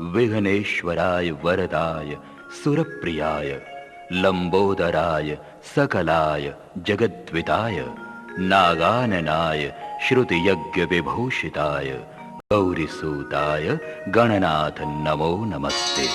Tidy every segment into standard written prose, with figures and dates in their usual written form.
विघ्नेश्वराय वरदाय सुरप्रियाय लंबोदराय सकलाय जगद्विताय नागाननाय श्रुतियज्ञ विभूषिताय गौरीसूताय गणनाथ नमो नमस्ते।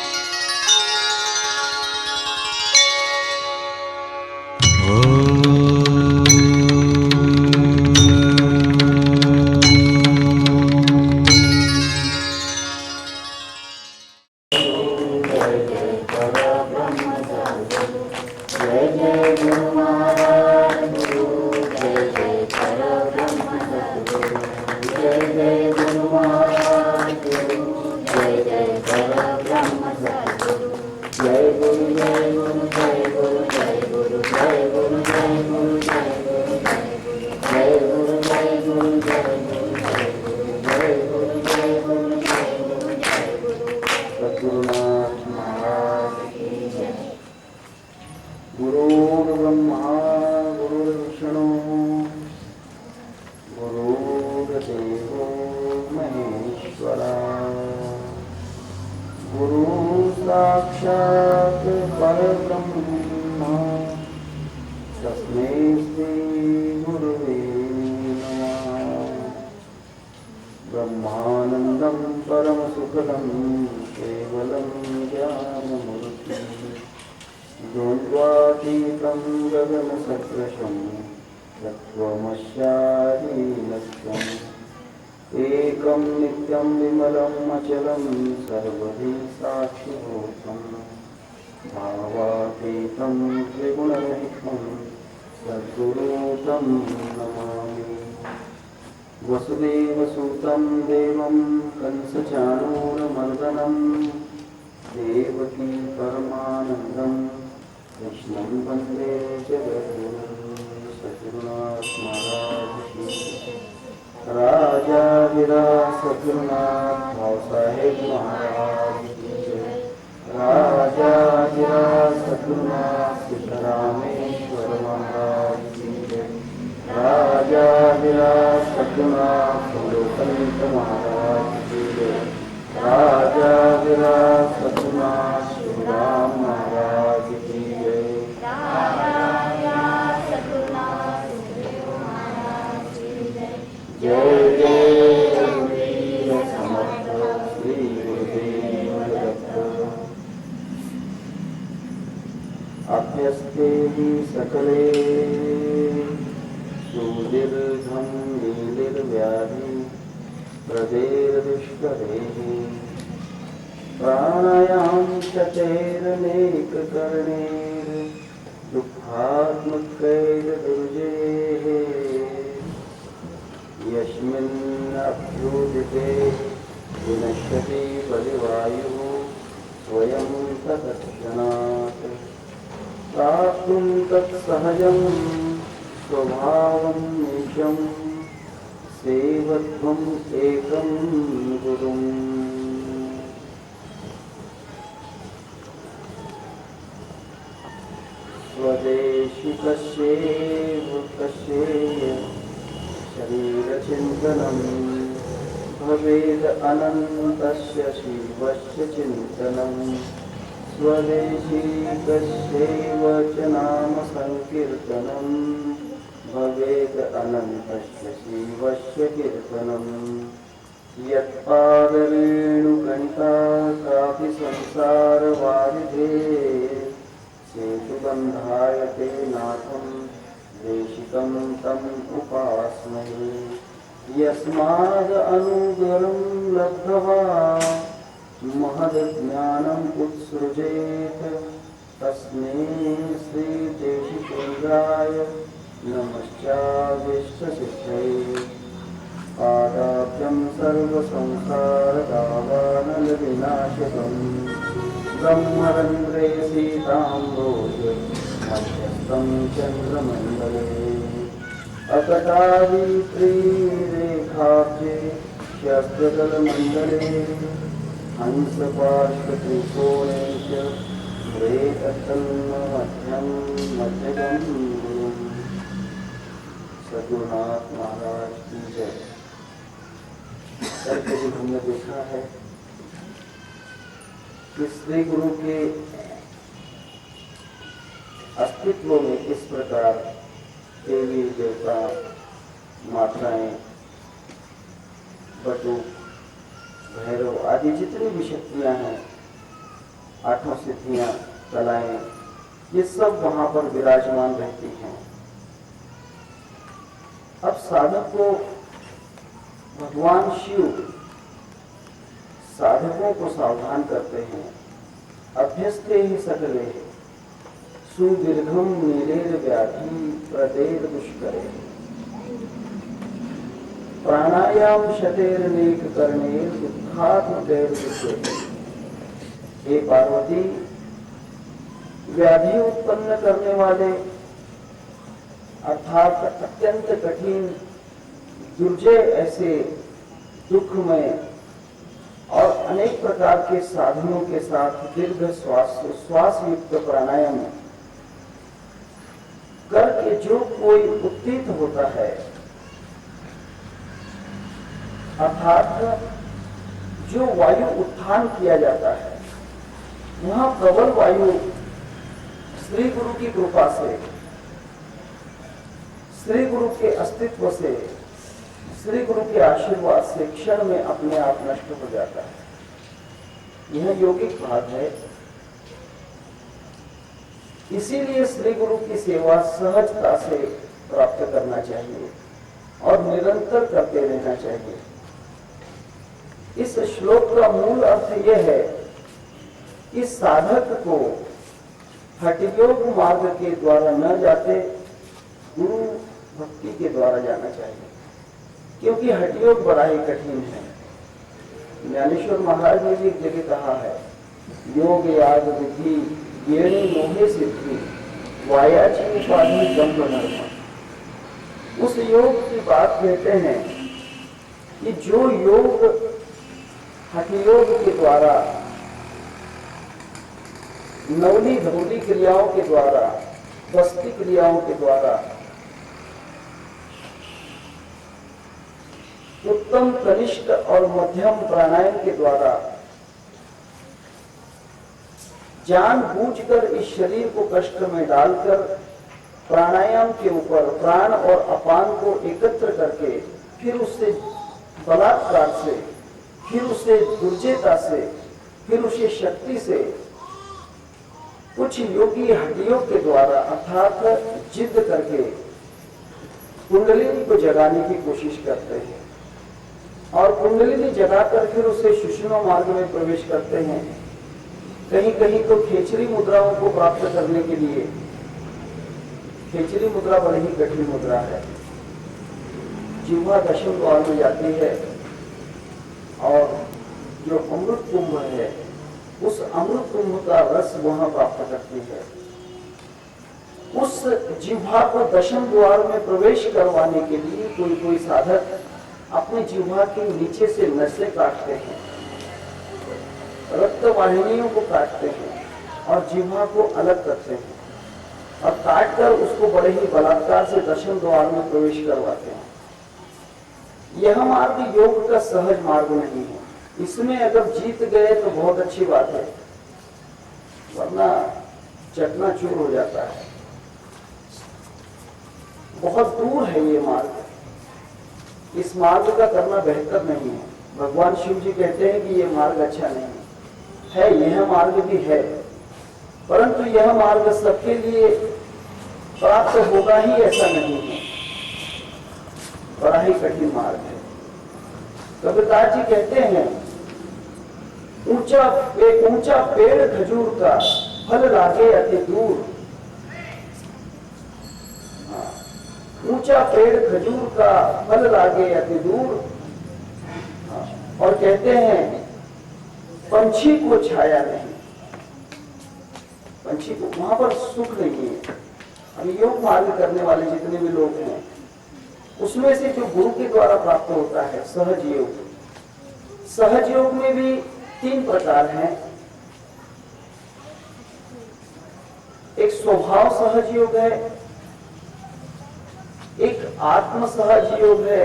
एकं नित्यं विमलम् अचलं सर्वधि साक्षिभूतं भावातीतं त्रिगुणरहितं सद्गुरुं नमामि। वसुदेवसुतं देवं कंसचाणूरमर्दनं देवकी परमानन्दं कृष्णं वन्दे जगद्गुरुं। सद्गुरुनाथ महाराज की राजाधिराज सद्गुरुनाथ भावसाहेब महाराज की जय। राजाधिराज सद्गुरुनाथ सिद्धरामेश्वर महाराज की जय। राजाधिराज सद्गुरुनाथ अवलोकनाथ महाराज की जय। राजाधिराज सद्गुरुनाथ श्रीराम महाराज की जय। जय जय वीर समर्थ श्री गुरुदेव दत्त। अभ्यस्ते हि सकले सुदीर्घं नीलिर्व्याधि प्रदेर्दुष्करेः प्राणायां चतैरनेककरणैर् दुःखात्मकैर्दुर्जेः यस्मिन्नभ्युदिते विनश्यति बलिवायुः स्वयं तत्क्षणात् प्राप्तुं तत्सहजं स्वभावं नीशं सेवत्वम् एकं गुरुम्। स्वदेशिकस्यैव कस्यैव शरीरचिन्तनं भवेद अनन्तस्य शिवस्य चिन्तनं। स्वदेशिकस्यैव च नाम संकीर्तनं भवेद अनन्तस्य शिवस्य कीर्तनं। यत्पादरेणुकणिका कापि संसारवारिधे सेतुबन्धायते नाथं देशिकं तम् उपास्महे। यस्माद् अनुग्रहं लब्ध्वा महज्ञानम् उत्सृजेत् तस्मै श्रीदेशिकेन्द्राय नमश्चाभीष्टसिद्धये। पादाभ्यं सर्वसंसारदावानलविनाशकं ब्रह्मरन्ध्रे सीताम्भोज मध्यस्थं चन्द्रमण्डले। अकटादित्रिरेखाब्जे शस्त्रदलमण्डले हंसपार्श्वत्रिकोणे च मध्यं मध्यगं गुरुम्। सद्गुरुनाथ महाराज की जय। कभी हमने देखा है कि श्री गुरु के अस्तित्व में किस प्रकार देवी देवता माताएं बटु भैरव आदि जितनी भी शक्तियां हैं, आठों सिद्धियां, कलाएं, ये सब वहां पर विराजमान रहती हैं। अब साधक को भगवान शिव साधकों को सावधान करते हैं। अभ्यस्ते ही सकले सुदीर्घम नीरेर व्याधि प्रदेर दुष्करे प्राणायाम शतेर नेक कर्णेर दुखात्म दैर दुष्करे। हे पार्वती, व्याधि उत्पन्न करने वाले अर्थात अत्यंत कठिन दुर्जय ऐसे दुखमय और अनेक प्रकार के साधनों के साथ दीर्घ श्वास युक्त प्राणायाम करके जो कोई उत्थित होता है, अर्थात जो वायु उत्थान किया जाता है, वहां प्रबल वायु श्री गुरु की कृपा से, श्री गुरु के अस्तित्व से, श्री गुरु के आशीर्वाद से क्षण में अपने आप नष्ट हो जाता है। यह यौगिक भाग है। इसीलिए श्री गुरु की सेवा सहजता से प्राप्त करना चाहिए और निरंतर करते रहना चाहिए। इस श्लोक का मूल अर्थ यह है कि साधक को हठयोग मार्ग के द्वारा न जाते गुरु भक्ति के द्वारा जाना चाहिए, क्योंकि हठयोग बड़ा ही कठिन है। ज्ञानेश्वर महाराज ने भी एक जगह कहा है, योग याग विधि ज्ञानी मोहे सिद्धि वायाची उपाधि दम्भ नर्म। उस योग की बात कहते हैं कि जो योग हठयोग के द्वारा, नवली धवली क्रियाओं के द्वारा, बस्ती क्रियाओं के द्वारा, उत्तम कनिष्ठ और मध्यम प्राणायाम के द्वारा जानबूझकर इस शरीर को कष्ट में डालकर प्राणायाम के ऊपर प्राण और अपान को एकत्र करके फिर उससे बलात्कार से, फिर उसे दुर्जयता से, फिर उसे शक्ति से कुछ योगी हड्डियों के द्वारा अर्थात जिद करके कुंडलिनी को जगाने की कोशिश करते हैं और कुंडलिनी जगाकर फिर उसे सुषुम्ना मार्ग में प्रवेश करते हैं। कहीं कहीं तो खेचरी मुद्राओं को प्राप्त करने के लिए, खेचरी मुद्रा बड़ी ही कठिन मुद्रा है, जिह्वा दशम द्वार में जाती है और जो अमृत कुंभ है उस अमृत कुंभ का रस वहां प्राप्त करती है। उस जिह्वा को दशम द्वार में प्रवेश करवाने के लिए कोई कोई साधक अपने जिह्वा के नीचे से नसें काटते हैं, रक्त वाहिनियों को काटते हैं और जिह्वा को अलग करते हैं और काटकर उसको बड़े ही बलात्कार से दशम द्वार में प्रवेश करवाते हैं। यह मार्ग योग का सहज मार्ग नहीं है। इसमें अगर जीत गए तो बहुत अच्छी बात है, वरना चकनाचूर हो जाता है। बहुत दूर है ये मार्ग, इस मार्ग का करना बेहतर नहीं है। भगवान शिव जी कहते हैं कि ये मार्ग अच्छा नहीं है। यह मार्ग भी है, परंतु यह मार्ग सबके लिए प्राप्त होगा ही ऐसा नहीं है, बड़ा ही कठिन मार्ग है। कबीरदास जी कहते हैं, ऊंचा पेड़ खजूर का फल लागे अति दूर। ऊंचा पेड़ खजूर का फल लागे अति दूर। और कहते हैं पंछी को छाया नहीं, पंछी को वहां पर सुख नहीं है। अभी योग मार्ग करने वाले जितने भी लोग हैं उसमें से जो गुरु के द्वारा प्राप्त होता है सहज योग, सहज योग में भी 3 प्रकार हैं। एक स्वभाव सहज योग है, एक आत्म सहज योग है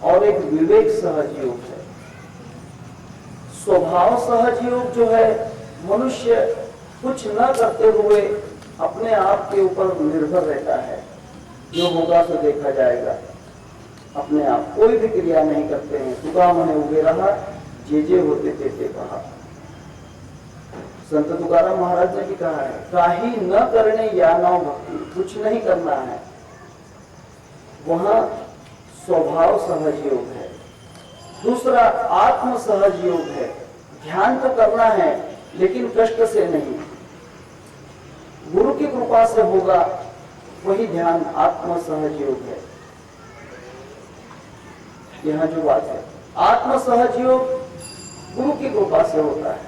और एक विवेक सहज योग है। स्वभाव सहज योग जो है, मनुष्य कुछ न करते हुए अपने आप के ऊपर निर्भर रहता है। जो होगा तो देखा जाएगा, अपने आप कोई भी क्रिया नहीं करते हैं। तुका मने उगे रहा, जे होते ते कहा। संत तुकाराम महाराज ने भी कहा है, काही न करने या नाव भक्ति, कुछ नहीं करना है, वहां स्वभाव सहज योग है। दूसरा आत्म सहज योग है, ध्यान तो करना है लेकिन कष्ट से नहीं, गुरु की कृपा से होगा, वही ध्यान आत्म सहज योग है। यहां जो बात है, आत्म सहज योग गुरु की कृपा से होता है,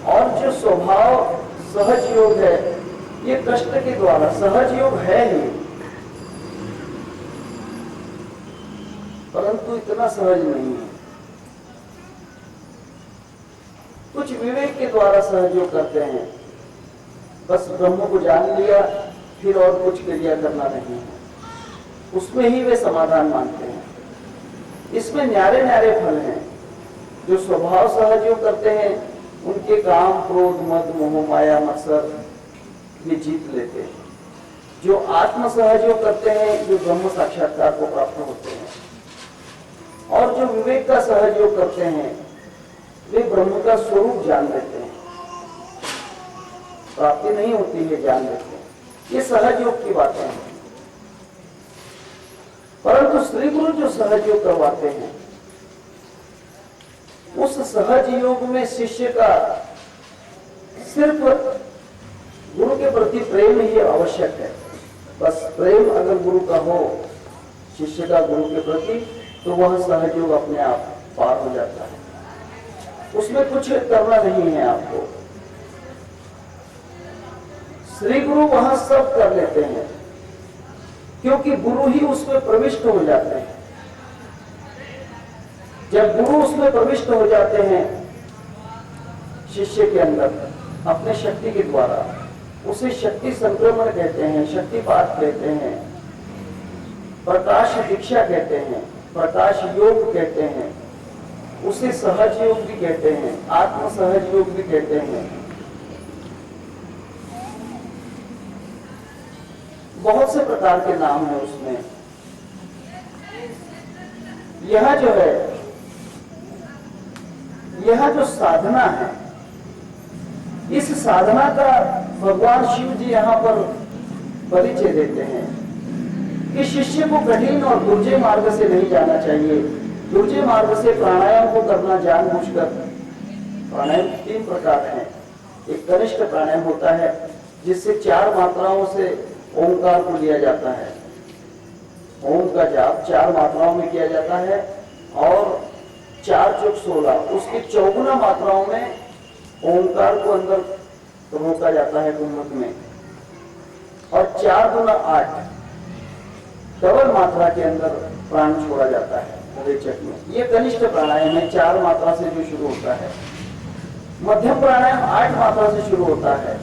और जो स्वभाव सहज योग है ये कष्ट के द्वारा। सहज योग है ही, परंतु इतना सहज नहीं है। कुछ विवेक के द्वारा सहज योग करते हैं, बस ब्रह्म को जान लिया, फिर और कुछ क्रिया करना नहीं है, उसमें ही वे समाधान मानते हैं। इसमें न्यारे न्यारे फल हैं। जो स्वभाव सहज योग करते हैं उनके काम, क्रोध, मद, मोह, माया, मत्सर ये जीत लेते हैं। जो आत्म सहज योग करते हैं, जो ब्रह्म साक्षात्कार को प्राप्त होते हैं, और जो विवेक का सहज योग करते हैं, वे ब्रह्म का स्वरूप जान लेते हैं। प्राप्ति नहीं होती है, जान लेते हैं। ये सहज योग की बातें हैं। परंतु श्री गुरु जो सहज योग करवाते हैं, उस सहज योग में शिष्य का सिर्फ गुरु के प्रति प्रेम ही आवश्यक है। बस प्रेम अगर गुरु का हो, शिष्य का गुरु के प्रति, तो वह सहज योग अपने आप पार हो जाता है। उसमें कुछ करना नहीं है आपको। श्री गुरु वहां सब कर लेते हैं, क्योंकि गुरु ही उसमें प्रविष्ट हो जाते हैं। जब गुरु उसमें प्रविष्ट हो जाते हैं शिष्य के अंदर अपने शक्ति के द्वारा, उसे शक्ति संक्रमण कहते हैं, शक्तिपात कहते हैं, प्रकाश दीक्षा कहते हैं, प्रकाश योग कहते हैं, उसे सहज योग भी कहते हैं, आत्म सहज योग भी कहते हैं। बहुत से प्रकार के नाम है उसमें। यह जो है, यह जो साधना है, इस साधना का भगवान शिव जी यहाँ पर परिचय देते हैं कि शिष्य को कठिन और दुर्जय मार्ग से नहीं जाना चाहिए। दुर्जय मार्ग से प्राणायाम को करना जानबूझकर। प्राणायाम 3 प्रकार हैं। एक कनिष्ठ प्राणायाम होता है, जिससे 4 मात्राओं से ओंकार को लिया जाता है। ओम का जाप 4 मात्राओं में किया जाता है, और 4 चौक 16, उसकी 54 मात्राओं में ओंकार को अंदर रोका जाता है कुंभक में, और 4 गुना 8 डबल मात्रा के अंदर प्राण छोड़ा जाता है रेचक में। ये कनिष्ठ प्राणायाम है, 4 मात्रा से जो शुरू होता है। मध्यम प्राणायाम 8 मात्रा से शुरू होता है।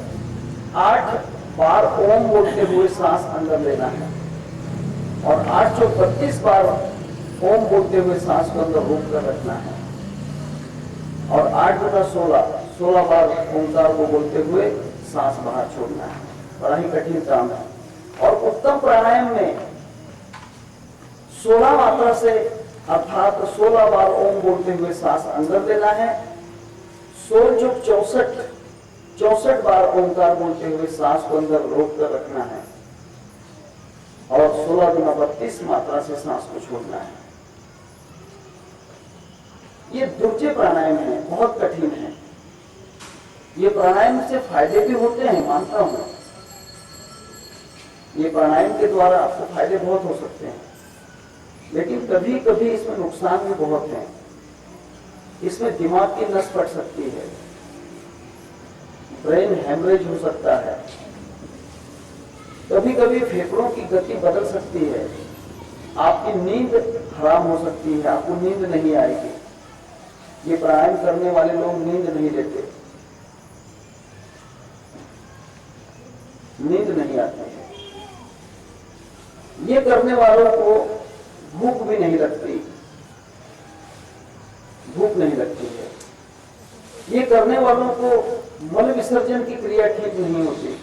8 बार ओम बोलते हुए सांस अंदर लेना है, और 8 चौक 32 बार ओम बोलते हुए सांस को अंदर रोक कर रखना है, और 8 गुना 16 बार ओंकार को बोलते हुए सांस बाहर छोड़ना है। बड़ा ही कठिन काम है। और उत्तम प्राणायाम में 16 मात्रा से, अर्थात 16 बार ओम बोलते हुए सांस अंदर लेना है, 16 चौक 64 बार ओंकार बोलते हुए सांस को अंदर रोक कर रखना है, और 16 गुना 32 मात्रा से सांस को छोड़ना है। ये दुर्जय प्राणायाम है, बहुत कठिन है। ये प्राणायाम से फायदे भी होते हैं, मानता हूं। ये प्राणायाम के द्वारा आपको फायदे बहुत हो सकते हैं, लेकिन कभी कभी इसमें नुकसान भी बहुत है। इसमें दिमाग की नस फट सकती है, ब्रेन हेमरेज हो सकता है, कभी कभी फेफड़ों की गति बदल सकती है, आपकी नींद हराम हो सकती है, आपको नींद नहीं आएगी। ये प्राणायाम करने वाले लोग नींद नहीं लेते, नींद नहीं आती है। ये करने वालों को भूख भी नहीं लगती, भूख नहीं लगती है। ये करने वालों को मल विसर्जन की क्रिया ठीक नहीं होती।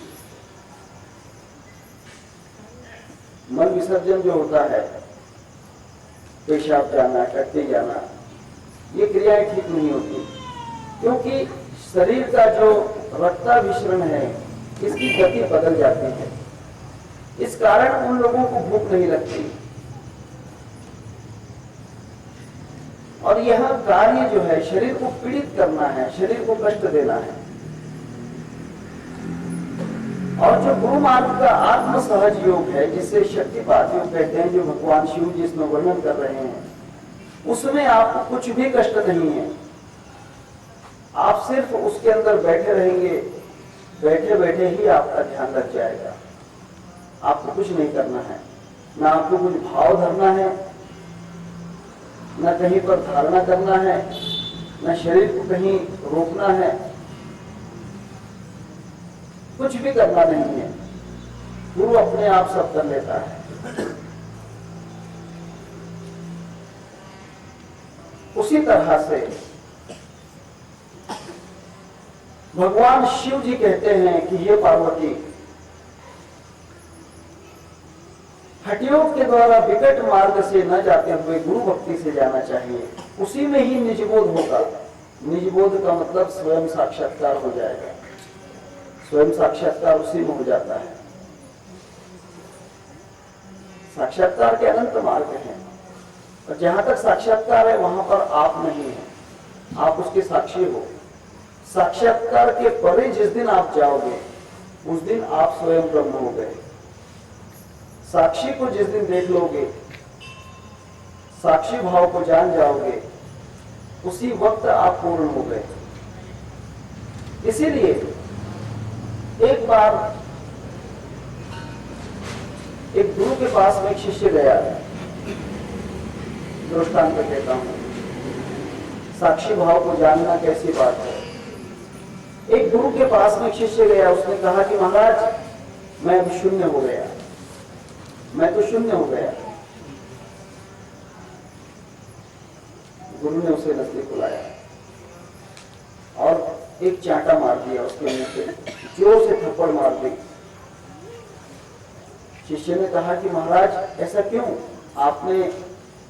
मल विसर्जन जो होता है, पेशाब जाना, टट्टी जाना, ये क्रियाएं ठीक नहीं होती, क्योंकि शरीर का जो रक्ताभिसरण है इसकी गति बदल जाती है। इस कारण उन लोगों को भूख नहीं लगती। और यह कार्य जो है शरीर को पीड़ित करना है, शरीर को कष्ट देना है। और जो गुरु मार्ग का आत्म सहज योग है, जिसे शक्तिपात योग कहते हैं, जो भगवान शिव जी इसमें वर्णन कर रहे हैं, उसमें आपको कुछ भी कष्ट नहीं है। आप सिर्फ उसके अंदर बैठे रहेंगे, बैठे बैठे ही आपका ध्यान लग जाएगा। आपको कुछ नहीं करना है, ना आपको कुछ भाव धरना है, न कहीं पर धारणा करना है, न शरीर को कहीं रोकना है, कुछ भी करना नहीं है। गुरु अपने आप सब कर लेता है। उसी तरह से भगवान शिव जी कहते हैं कि ये पार्वती, हठयोग के द्वारा विकट मार्ग से न जाते हुए गुरु भक्ति से जाना चाहिए। उसी में ही निजबोध होगा। निजबोध का मतलब स्वयं साक्षात्कार हो जाएगा। स्वयं साक्षात्कार उसी में हो जाता है। साक्षात्कार के अनंत मार्ग हैं, और जहां तक साक्षात्कार है वहां पर आप नहीं है, आप उसके साक्षी हो। साक्षात्कार के परे जिस दिन आप जाओगे, उस दिन आप स्वयं ब्रह्म हो गए। साक्षी को जिस दिन देख लोगे, साक्षी भाव को जान जाओगे, उसी वक्त आप पूर्ण हो गए। इसीलिए एक बार एक गुरु के पास में एक शिष्य गया, दृष्टांत कहता हूं, साक्षी भाव को जानना कैसी बात है। एक गुरु के पास में एक शिष्य गया, उसने कहा कि महाराज मैं अब शून्य हो गया, मैं तो शून्य हो गया। गुरु ने उसे नजदीक बुलाया और एक चांटा मार दिया उसके मुंह पे, जोर से थप्पड़ मार दी। शिष्य ने कहा कि महाराज ऐसा क्यों, आपने,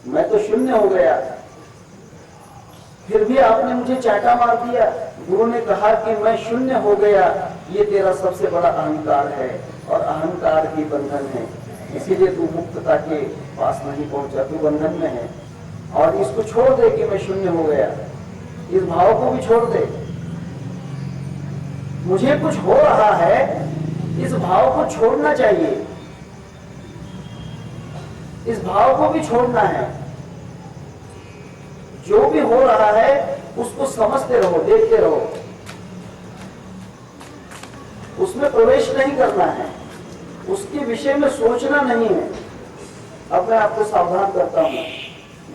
मैं तो शून्य हो गया, फिर भी आपने मुझे चांटा मार दिया। गुरु ने कहा कि मैं शून्य हो गया, ये तेरा सबसे बड़ा अहंकार है, और अहंकार ही बंधन है, इसीलिए तू मुक्तता के पास नहीं पहुंचा, तू बंधन में है। और इसको छोड़ दे कि मैं शून्य हो गया, इस भाव को भी छोड़ दे। मुझे कुछ हो रहा है, इस भाव को छोड़ना चाहिए, इस भाव को भी छोड़ना है। जो भी हो रहा है उसको समझते रहो, देखते रहो, उसमें प्रवेश नहीं करना है, उसके विषय में सोचना नहीं है। अब मैं आपको सावधान करता हूं,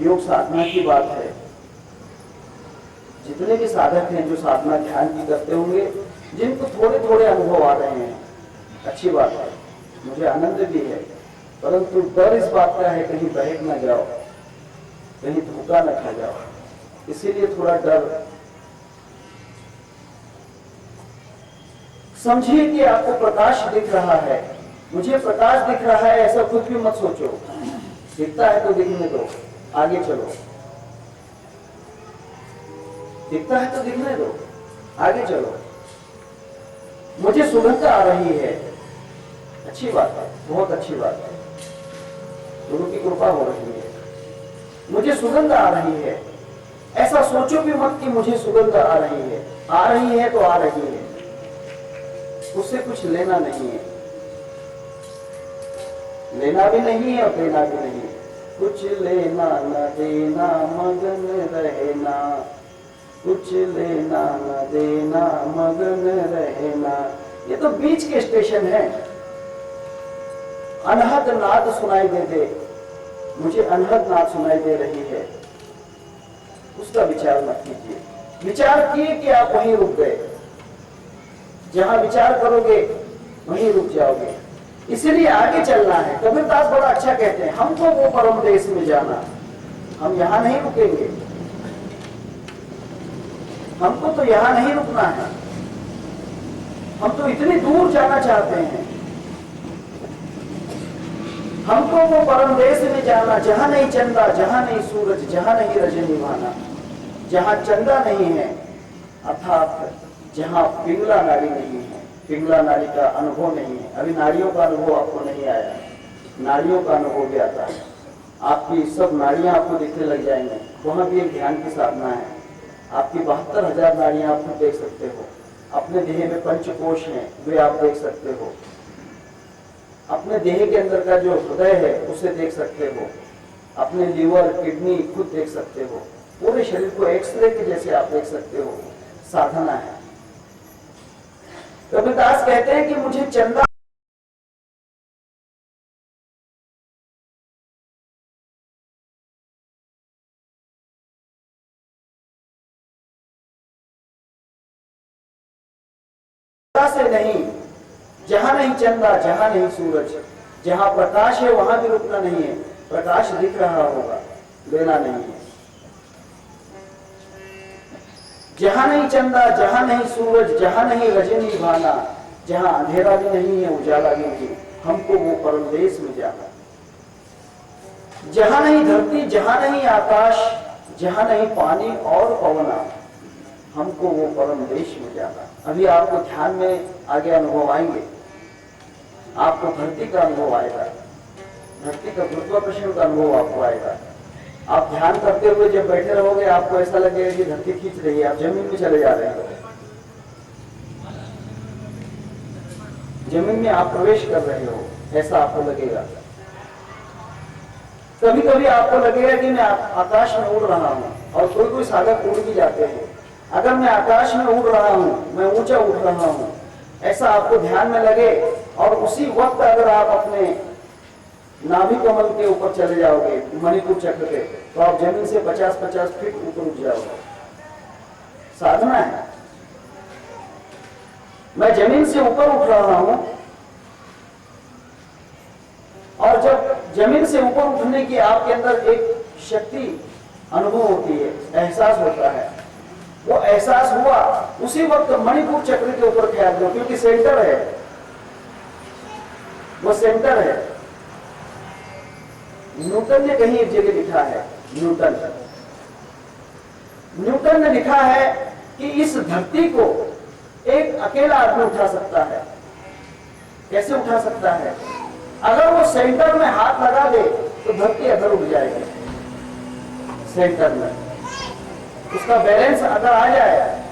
योग साधना की बात है। जितने भी साधक हैं जो साधना ध्यान की करते होंगे, जिनको थोड़े थोड़े अनुभव आ रहे हैं, अच्छी बात है, मुझे आनंद भी है, परंतु डर इस बात का है कहीं बहक ना जाओ, कहीं धोखा न खा जाओ, इसीलिए थोड़ा डर। समझिए कि आपको प्रकाश दिख रहा है, मुझे प्रकाश दिख रहा है, ऐसा कुछ भी मत सोचो। दिखता है तो दिखने दो, आगे चलो। दिखता है तो दिखने दो, आगे चलो। मुझे सुगंध आ रही है, अच्छी बात है, बहुत अच्छी बात है, गुरु की कृपा हो रही है। मुझे सुगंध आ रही है, ऐसा सोचो भी मत कि मुझे सुगंध आ रही है। आ रही है तो आ रही है, उससे कुछ लेना नहीं है, लेना भी नहीं है और देना भी नहीं है। कुछ लेना न देना, मगन रहना, कुछ लेना न देना, मगन रहना। ये तो बीच के स्टेशन है। अनहद नाद सुनाई दे दे, मुझे अनहद नाद सुनाई दे रही है, उसका विचार मत कीजिए। विचार किए कि आप वहीं रुक गए, जहां विचार करोगे वहीं रुक जाओगे। इसीलिए आगे चलना है। कबीरदास बड़ा अच्छा कहते हैं, हमको वो परम देश में जाना, हम यहां नहीं रुकेंगे। हमको तो यहां नहीं रुकना है, हम तो इतनी दूर जाना चाहते हैं। हमको वो परम देश में जाना जहां नहीं चंदा, जहां नहीं सूरज, जहां नहीं रजनीवाना, जहां चंदा नहीं है, अर्थात जहां पिंगला नारी नहीं है, पिंगला नारी का अनुभव नहीं है। अभी नारियों का अनुभव आपको नहीं आया, नारियों का अनुभव भी आता है। आपकी सब नाड़ियां आपको दिखने लग जाएंगे, वहां भी एक ध्यान की साधना है। आपकी 72,000 नाड़ियां आप खुद देख सकते हो। अपने देह में पंचकोश हैं, वे आप देख सकते हो। अपने देह के अंदर का जो हृदय है उसे देख सकते हो। अपने लीवर, किडनी खुद देख सकते हो। पूरे शरीर को एक्सरे के जैसे आप देख सकते हो। साधना है। कबीरदास कहते हैं कि मुझे चंदा से नहीं, जहां नहीं चंदा, जहां नहीं सूरज, जहां प्रकाश है वहां भी रुकना नहीं है। प्रकाश दिख रहा होगा, लेना नहीं है। जहां नहीं चंदा, जहां नहीं सूरज, जहां नहीं रजनी भाना, जहां अंधेरा भी नहीं है, उजाला भी नहीं, हमको वो परम देश में जाना। जहां नहीं धरती, जहां नहीं आकाश, जहां नहीं पानी और पवना, हमको वो परम देश में जाना। अभी आपको ध्यान में आगे अनुभव आएंगे। आपको धरती का अनुभव आएगा, धरती का गुरुत्वाकर्षण का अनुभव आपको आएगा। आप ध्यान करते हुए जब बैठे रहोगे आपको ऐसा लगेगा कि धरती खींच रही है, आप जमीन में चले जा रहे हो, जमीन में आप प्रवेश कर रहे हो, ऐसा आपको लगेगा। कभी कभी आपको लगेगा कि मैं आकाश में उड़ रहा हूं, और कोई कोई साधक उड़ भी जाते हैं। अगर मैं आकाश में उड़ रहा हूं, मैं ऊंचा उड़ रहा हूं, ऐसा आपको ध्यान में लगे, और उसी वक्त अगर आप अपने नाभि कमल के ऊपर चले जाओगे, मणिपुर चक्र पे, तो आप जमीन से 50-50 फीट ऊपर उठ जाओगे। साधना है। मैं जमीन से ऊपर उठ रहा हूं, और जब जमीन से ऊपर उठने की आपके अंदर एक शक्ति अनुभव होती है, एहसास होता है, वो एहसास हुआ, उसी वक्त मणिपुर चक्र के ऊपर ख्याल दो, क्योंकि सेंटर है, वो सेंटर है। न्यूटन ने कहीं एक जगह लिखा है, न्यूटन ने लिखा है कि इस धरती को एक अकेला आदमी उठा सकता है। कैसे उठा सकता है? अगर वो सेंटर में हाथ लगा दे तो धरती अधर उठ जाएगी। सेंटर में उसका बैलेंस अगर आ जाए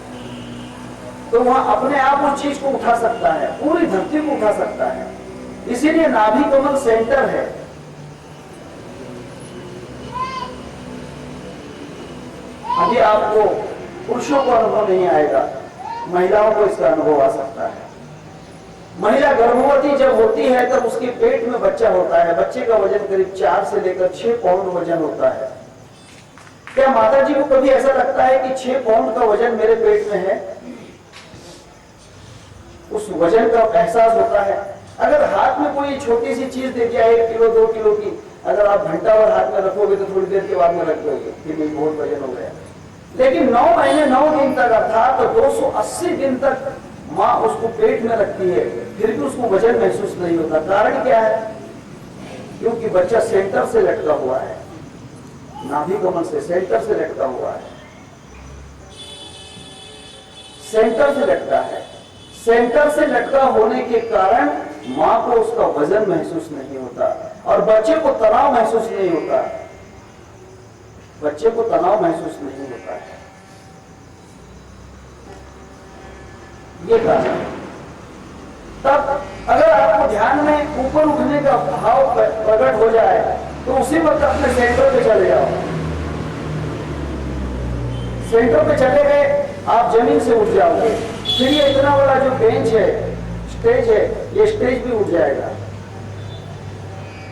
तो वहां अपने आप उस चीज को उठा सकता है, पूरी धरती को उठा सकता है। इसीलिए नाभि कमल सेंटर है। अभी आपको पुरुषों को अनुभव नहीं आएगा, महिलाओं को इसका अनुभव आ सकता है। महिला गर्भवती जब होती है तब उसके पेट में बच्चा होता है। बच्चे का वजन करीब 4 से लेकर 6 पाउंड वजन होता है। क्या माता जी को कभी ऐसा लगता है कि 6 पाउंड का वजन मेरे पेट में है? उस वजन का एहसास होता है। अगर हाथ में कोई छोटी सी चीज दे दिया 1 किलो 2 किलो की, अगर आप घंटा भर हाथ में रखोगे तो थोड़ी देर के बाद में रख दोगे कि नहीं बहुत वजन हो गया। लेकिन 9 महीने 9 दिन तक, अर्थात 280 दिन तक माँ उसको पेट में रखती है, फिर भी उसको वजन महसूस नहीं होता। कारण क्या है? क्योंकि बच्चा सेंटर से लटका हुआ है, नाभि कमल से सेंटर से लटका हुआ है, सेंटर से लटका है। सेंटर से लटका होने के कारण माँ को उसका वजन महसूस नहीं होता, और बच्चे को तनाव महसूस नहीं होता, बच्चे को तनाव महसूस नहीं होता है। ये कारण है। तब अगर आपको ध्यान में ऊपर उठने का भाव प्रकट हो जाए तो उसी वक्त अपने सेंटर पे चले जाओ। सेंटर पे चले गए, आप जमीन से उठ जाओगे। फिर ये इतना बड़ा जो बेंच है, स्टेज है, ये स्टेज भी उठ जाएगा।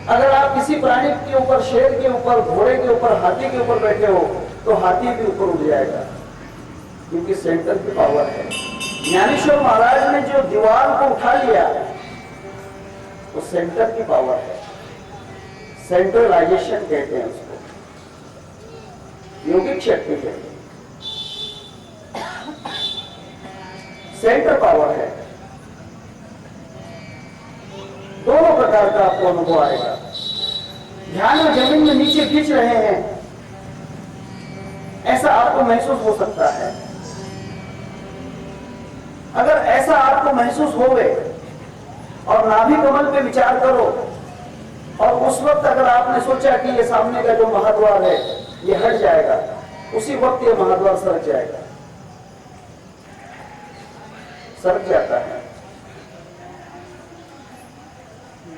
अगर आप किसी प्राणी के ऊपर, शेर के ऊपर, घोड़े के ऊपर, हाथी के ऊपर बैठे हो तो हाथी भी ऊपर उठ जाएगा, क्योंकि सेंटर की पावर है। ज्ञानेश्वर महाराज ने जो दीवार को उठा लिया वो सेंटर की पावर है। सेंट्रलाइजेशन कहते हैं उसको, योगिक शक्ति कहते हैं। सेंटर पावर है। दोनों प्रकार का आपको अनुभव आएगा। ध्यान में जमीन में नीचे खींच रहे हैं, ऐसा आपको महसूस हो सकता है। अगर ऐसा आपको महसूस होवे और नाभि कमल पे विचार करो, और उस वक्त अगर आपने सोचा कि ये सामने का जो महाद्वार है ये हट जाएगा, उसी वक्त ये महाद्वार सरक जाएगा, सरक जाता है।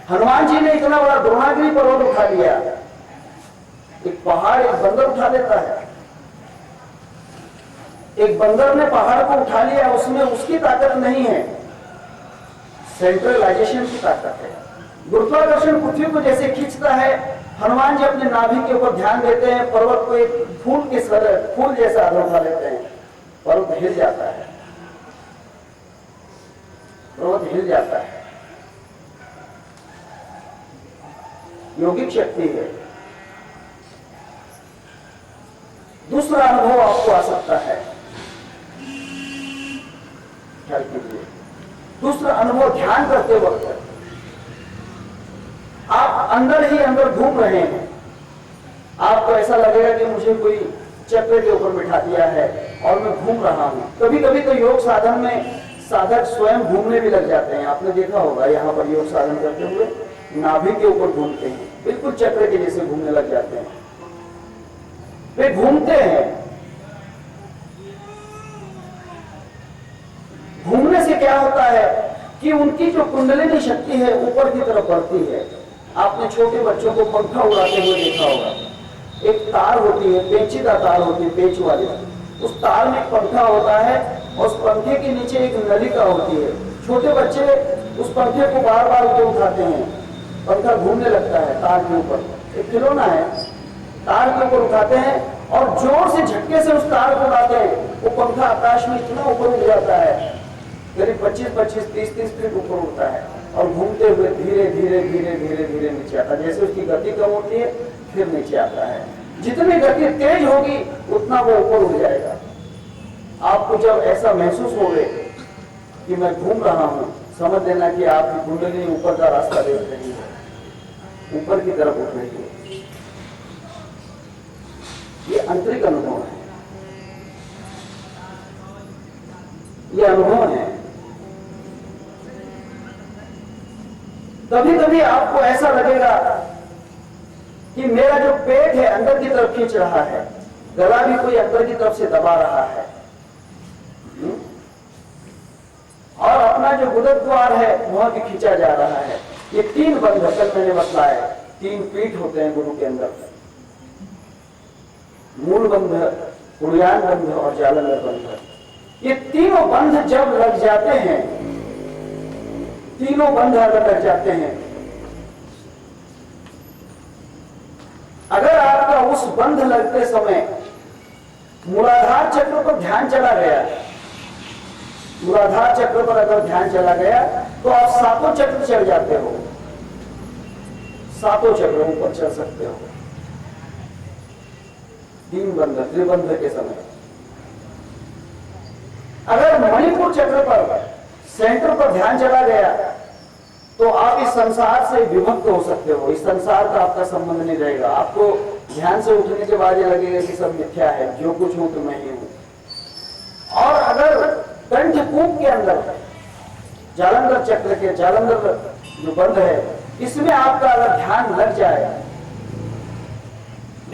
हनुमान जी ने इतना बड़ा द्रोणागिरी पर्वत उठा लिया। एक पहाड़ एक बंदर उठा लेता है। एक बंदर ने पहाड़ को उठा लिया, उसमें उसकी ताकत नहीं है, सेंट्रलाइजेशन की ताकत है। गुरुत्वाकर्षण पृथ्वी को जैसे खींचता है, हनुमान जी अपने नाभि के ऊपर ध्यान देते हैं, पर्वत को एक फूल जैसा उठा लेते हैं, पर्वत हिल जाता है, पर्वत हिल जाता है। योगिक शक्ति है। दूसरा अनुभव आपको आ सकता है, ख्याल कीजिए। दूसरा अनुभव ध्यान करते वक्त आप अंदर ही अंदर घूम रहे हैं। आपको ऐसा लगेगा कि मुझे कोई चक्र के ऊपर बिठा दिया है और मैं घूम रहा हूं। कभी कभी तो योग साधन में साधक स्वयं घूमने भी लग जाते हैं। आपने देखा होगा, यहाँ पर योग साधन करते हुए नाभि के ऊपर घूमते हैं, बिल्कुल चक्र के जैसे घूमने लग जाते हैं। वे घूमते हैं। घूमने से क्या होता है कि उनकी जो कुंडलिनी शक्ति है ऊपर की तरफ बढ़ती है। आपने छोटे बच्चों को पंखा उड़ाते हुए देखा होगा। एक तार होती है, पेचीदा तार होती है, पेच वाली, उस तार में पंखा होता है और उस पंखे के नीचे एक नलिका होती है। छोटे बच्चे उस पंखे को बार बार ऊपर उठाते हैं, पंखा घूमने लगता है तार के ऊपर। एक खिलौना है, तार के ऊपर उठाते हैं और जोर से झटके से उस तार को उड़ाते हैं। वो पंखा आकाश में इतना ऊपर उठ जाता है, करीब 25-25, 30-30 फीट ऊपर उड़ता है और घूमते हुए धीरे धीरे धीरे धीरे धीरे नीचे आता है। जैसे उसकी गति कम होती है फिर नीचे आता है। जितनी गति तेज होगी उतना वो ऊपर उड़ जाएगा। आपको जब ऐसा महसूस होवे कि मैं घूम रहा हूं, समझ लेना कि आपकी कुंडली ऊपर का रास्ता देख रही है, ऊपर की तरफ उठ रही है। ये आंतरिक अनुभव है, ये अनुभव है। कभी कभी आपको ऐसा लगेगा कि मेरा जो पेट है अंदर की तरफ खींच रहा है, गला भी कोई अंदर की तरफ से दबा रहा है, और अपना जो गुदक द्वार है वह भी खींचा जा रहा है। ये 3 बंध, कल मैंने बताया 3 पीठ होते हैं गुरु के अंदर, मूल बंध, उड़ियान बंध और जालंधर बंध। ये तीनों बंध जब लग जाते हैं, तीनों बंध अगर लग जाते हैं, अगर आपका उस बंध लगते समय मूलाधार चक्र पर ध्यान चला गया, मूलाधार चक्र पर अगर ध्यान चला गया तो आप 7 चक्र चढ़ जाते हो, 7 चक्र ऊपर चढ़ सकते हो। 3 बंध, त्रिबंध के समय अगर मणिपुर चक्र पर सेंटर पर ध्यान चला गया तो आप इस संसार से विभक्त हो सकते हो। इस संसार का आपका संबंध नहीं रहेगा। आपको ध्यान से उठने के बाद ये लगेगा कि सब मिथ्या है, जो कुछ हूं तो मैं ही हूं। और अगर कंठकूप के अंदर जालंधर चक्र के जालंधर जो बंध है, इसमें आपका अगर ध्यान लग जाए,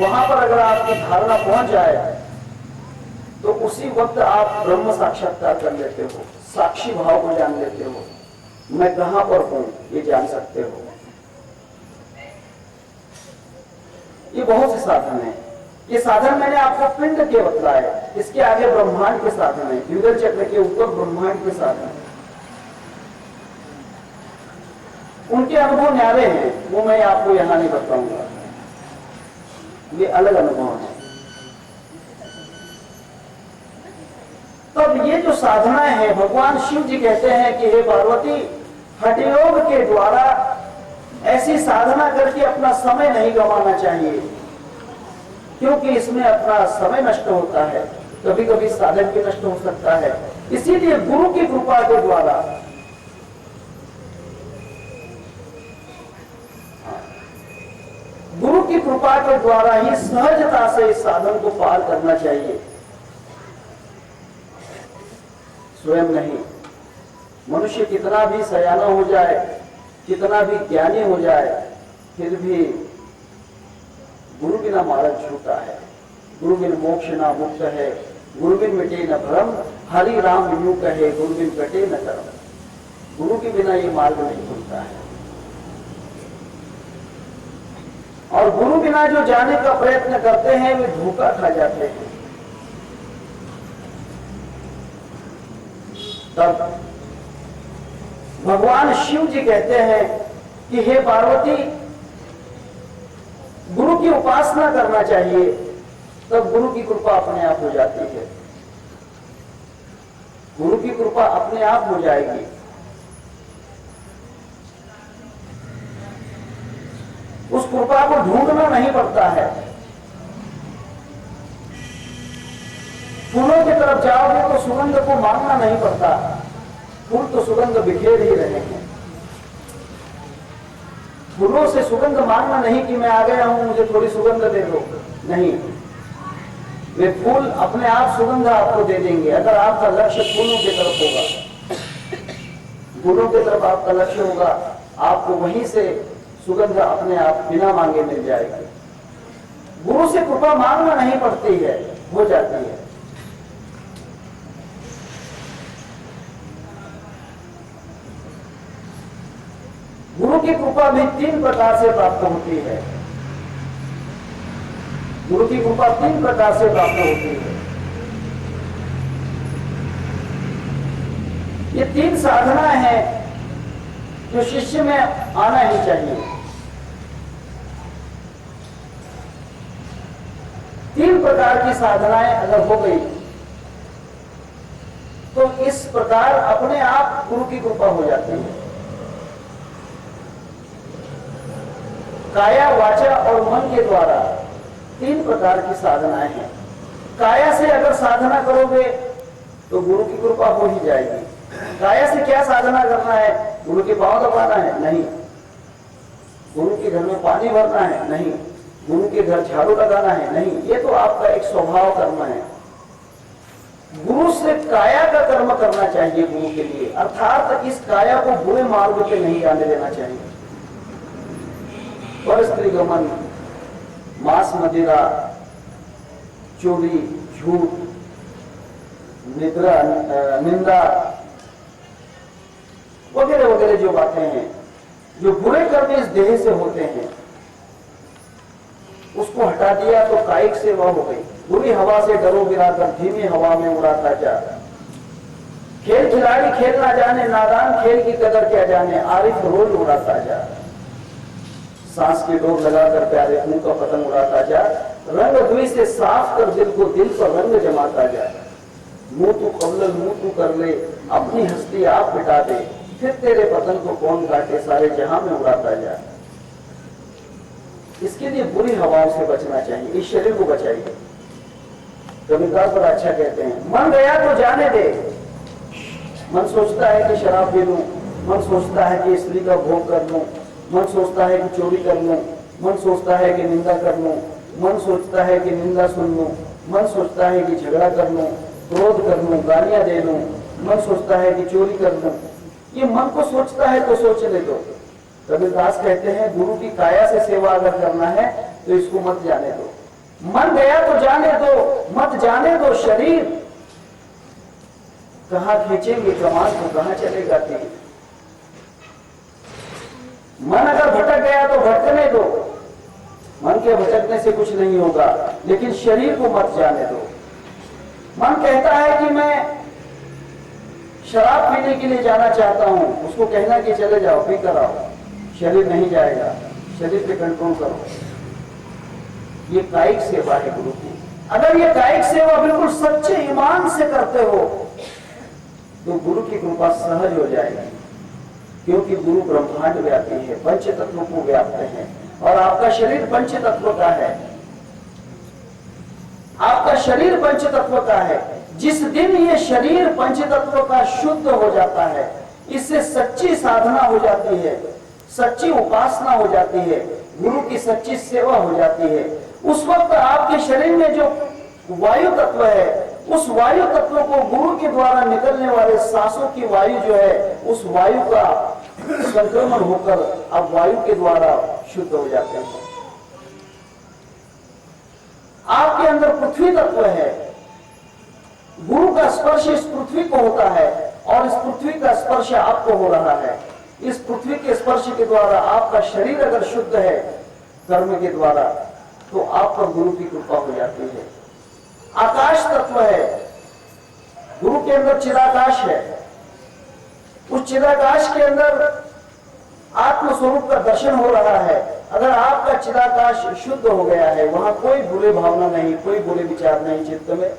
वहां पर अगर आपकी धारणा पहुंच जाए तो उसी वक्त आप ब्रह्म साक्षात्कार कर लेते हो, साक्षी भाव को जान लेते हो। मैं कहां पर हूं ये जान सकते हो। ये बहुत से साधन है। ये साधन मैंने आपको पिंड के बतलाए, इसके आगे ब्रह्मांड के साधन है। द्विदल चक्र के ऊपर ब्रह्मांड के साधन है, उनके अनुभव न्यारे हैं, वो मैं आपको यहां नहीं बताऊंगा। ये अलग अनुभव है। तब ये जो साधनाएं हैं, भगवान शिव जी कहते हैं कि हे पार्वती, हठयोग के द्वारा ऐसी साधना करके अपना समय नहीं गंवाना चाहिए, क्योंकि इसमें अपना समय नष्ट होता है। कभी कभी साधन भी नष्ट हो सकता है, इसीलिए गुरु की कृपा के द्वारा गुरु की कृपा के द्वारा ही सहजता से इस साधन को पार करना चाहिए, स्वयं नहीं। मनुष्य कितना भी सयाना हो जाए, कितना भी ज्ञानी हो जाए, फिर भी गुरु बिना मार्ग झूठा है। गुरु बिन मोक्ष ना मुक्त है, गुरु बिन मिटे न भ्रम, हरि राम यूं कहे, गुरु बिन कटे न कर्म। गुरु के बिना ये मार्ग नहीं खुलता है। और गुरु बिना जो जाने का प्रयत्न करते हैं वे धोखा खा जाते हैं। तब भगवान शिव जी कहते हैं कि हे पार्वती, गुरु की उपासना करना चाहिए, तब गुरु की कृपा अपने आप हो जाती है। गुरु की कृपा अपने आप हो जाएगी। उस कृपा को ढूंढना नहीं पड़ता है। फूलों की तरफ जाओगे तो सुगंध को मांगना नहीं पड़ता, फूल तो सुगंध बिखेर ही रहे हैं। फूलों से सुगंध मांगना नहीं कि मैं आ गया हूं, मुझे थोड़ी सुगंध दे दो, नहीं। वे फूल अपने आप सुगंध आपको दे देंगे, अगर आपका लक्ष्य फूलों की तरफ होगा। फूलों की तरफ आपका लक्ष्य होगा, आपको वहीं से सुगंध अपने आप बिना मांगे मिल जाएगी। गुरु से कृपा मांगना नहीं पड़ती है, हो जाती है। गुरु की कृपा भी 3 प्रकार से प्राप्त होती है। गुरु की कृपा 3 प्रकार से प्राप्त होती है। ये 3 साधनाएं हैं जो शिष्य में आना ही चाहिए। 3 प्रकार की साधनाएं अगर हो गई तो इस प्रकार अपने आप गुरु की कृपा हो जाती है। काया, वाचा और मन के द्वारा 3 प्रकार की साधनाएं हैं। काया से अगर साधना करोगे तो गुरु की कृपा हो ही जाएगी। काया से क्या साधना करना है? गुरु के पांव दबाना है? नहीं। गुरु के घर में पानी भरना है? नहीं। गुरु के घर झाड़ू लगाना है? नहीं। ये तो आपका एक स्वभाव कर्म है। गुरु से काया का कर्म करना चाहिए गुरु के लिए, अर्थात इस काया को बुरे मार्ग पे नहीं जाने देना चाहिए। पर स्त्री गमन, मांस मदिरा, चोरी, झूठ, निंदा वगैरह वगैरह जो बातें हैं, जो बुरे कर्म इस देह से होते हैं, उसको हटा दिया तो कायिक सेवा हो गई। बुरी हवा से डरो गिराकर धीमी हवा में उड़ाता जा। खेल खिलाड़ी खेल ना जाने, नादान खेल की कदर क्या जाने, आरिफ रोज उड़ाता जा। सांस की डोर लगाकर प्यारे मुंह का पतंग उड़ाता जा। रंग दुई से साफ कर दिल को, दिल पर रंग जमाता जा। मुंह तू कबल मुंह तू कर ले, अपनी हस्ती आप मिटा दे, फिर तेरे पतंग को कौन काटे, सारे जहां में उड़ाता जा। इसके लिए बुरी हवाओं से बचना चाहिए, इस शरीर को बचाइए। कविता पर अच्छा कहते हैं, मन गया तो जाने दे। मन सोचता है कि शराब पी लूं, मन सोचता है कि स्त्री का भोग कर लूं, मन सोचता है कि चोरी कर लूं, मन सोचता है कि निंदा कर लूं, मन सोचता है कि निंदा सुन लूं, मन सोचता है कि झगड़ा कर लूं, क्रोध कर लूं, गालियां दे लूं, मन सोचता है कि चोरी कर लूं। ये मन को सोचता है तो सोचने दो। कबीरदास कहते हैं गुरु की काया से सेवा अगर करना है तो इसको मत जाने दो। मन गया तो जाने दो, मत जाने दो शरीर। कहां खींचेंगे कमान को, कहां चलेगा तीर। मन अगर भटक गया तो भटकने दो, मन के भटकने से कुछ नहीं होगा, लेकिन शरीर को मत जाने दो। मन कहता है कि मैं शराब पीने के लिए जाना चाहता हूं, उसको कहना कि चले जाओ पी कर आओ, शरीर नहीं जाएगा, शरीर पे कंट्रोल करो। ये कायिक सेवा है गुरु की। अगर ये कायिक सेवा बिल्कुल सच्चे ईमान से करते हो तो गुरु की कृपा सहज हो जाएगी, क्योंकि गुरु ब्रह्मांड व्यापी है, पंच तत्वों को व्याप्त है, और आपका शरीर पंच तत्व का है। आपका शरीर पंच तत्व का है। जिस दिन ये शरीर पंच तत्व का शुद्ध हो जाता है, इससे सच्ची साधना हो जाती है, सच्ची उपासना हो जाती है, गुरु की सच्ची सेवा हो जाती है, उस वक्त आपके शरीर में जो वायु तत्व है, उस वायु तत्व को गुरु के द्वारा निकलने वाले सांसों की वायु जो है, उस वायु का संक्रमण होकर आप वायु के द्वारा शुद्ध हो जाते हैं। आपके अंदर पृथ्वी तत्व है, गुरु का स्पर्श इस पृथ्वी को होता है और इस पृथ्वी का स्पर्श आपको हो रहा है। इस पृथ्वी के स्पर्श के द्वारा आपका शरीर अगर शुद्ध है कर्म के द्वारा, तो आप पर गुरु की कृपा हो जाती है। आकाश तत्व है, गुरु के अंदर चिदाकाश है, उस चिदाकाश के अंदर आत्म स्वरूप का दर्शन हो रहा है। अगर आपका चिदाकाश शुद्ध हो गया है, वहां कोई बुरे भावना नहीं, कोई बुरे विचार नहीं चित्त में,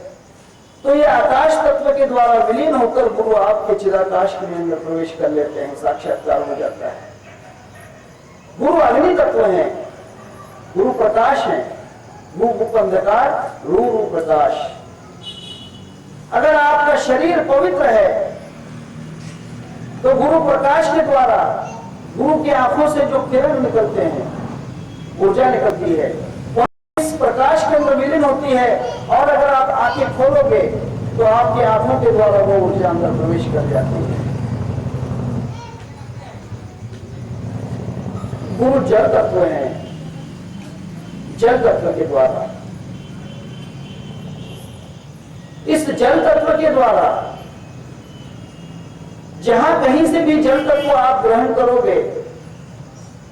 तो ये आकाश तत्व के द्वारा विलीन होकर गुरु आपके चिदाकाश के अंदर प्रवेश कर लेते हैं, साक्षात्कार हो जाता है। गुरु अग्नि तत्व है, गुरु प्रकाश है, रूप अंधकार रूप प्रकाश। अगर आपका शरीर पवित्र है तो गुरु प्रकाश के द्वारा गुरु की आंखों से जो किरण निकलते हैं, ऊर्जा निकलती है, इस प्रकाश के अंदर विलीन होती है। और अगर आप आंखें खोलोगे तो आपकी आंखों के द्वारा वो ऊर्जा अंदर प्रवेश कर जाती है। गुरु जल तत्व है, जल तत्व के द्वारा, इस जल तत्व के द्वारा जहां कहीं से भी जल तत्व आप ग्रहण करोगे,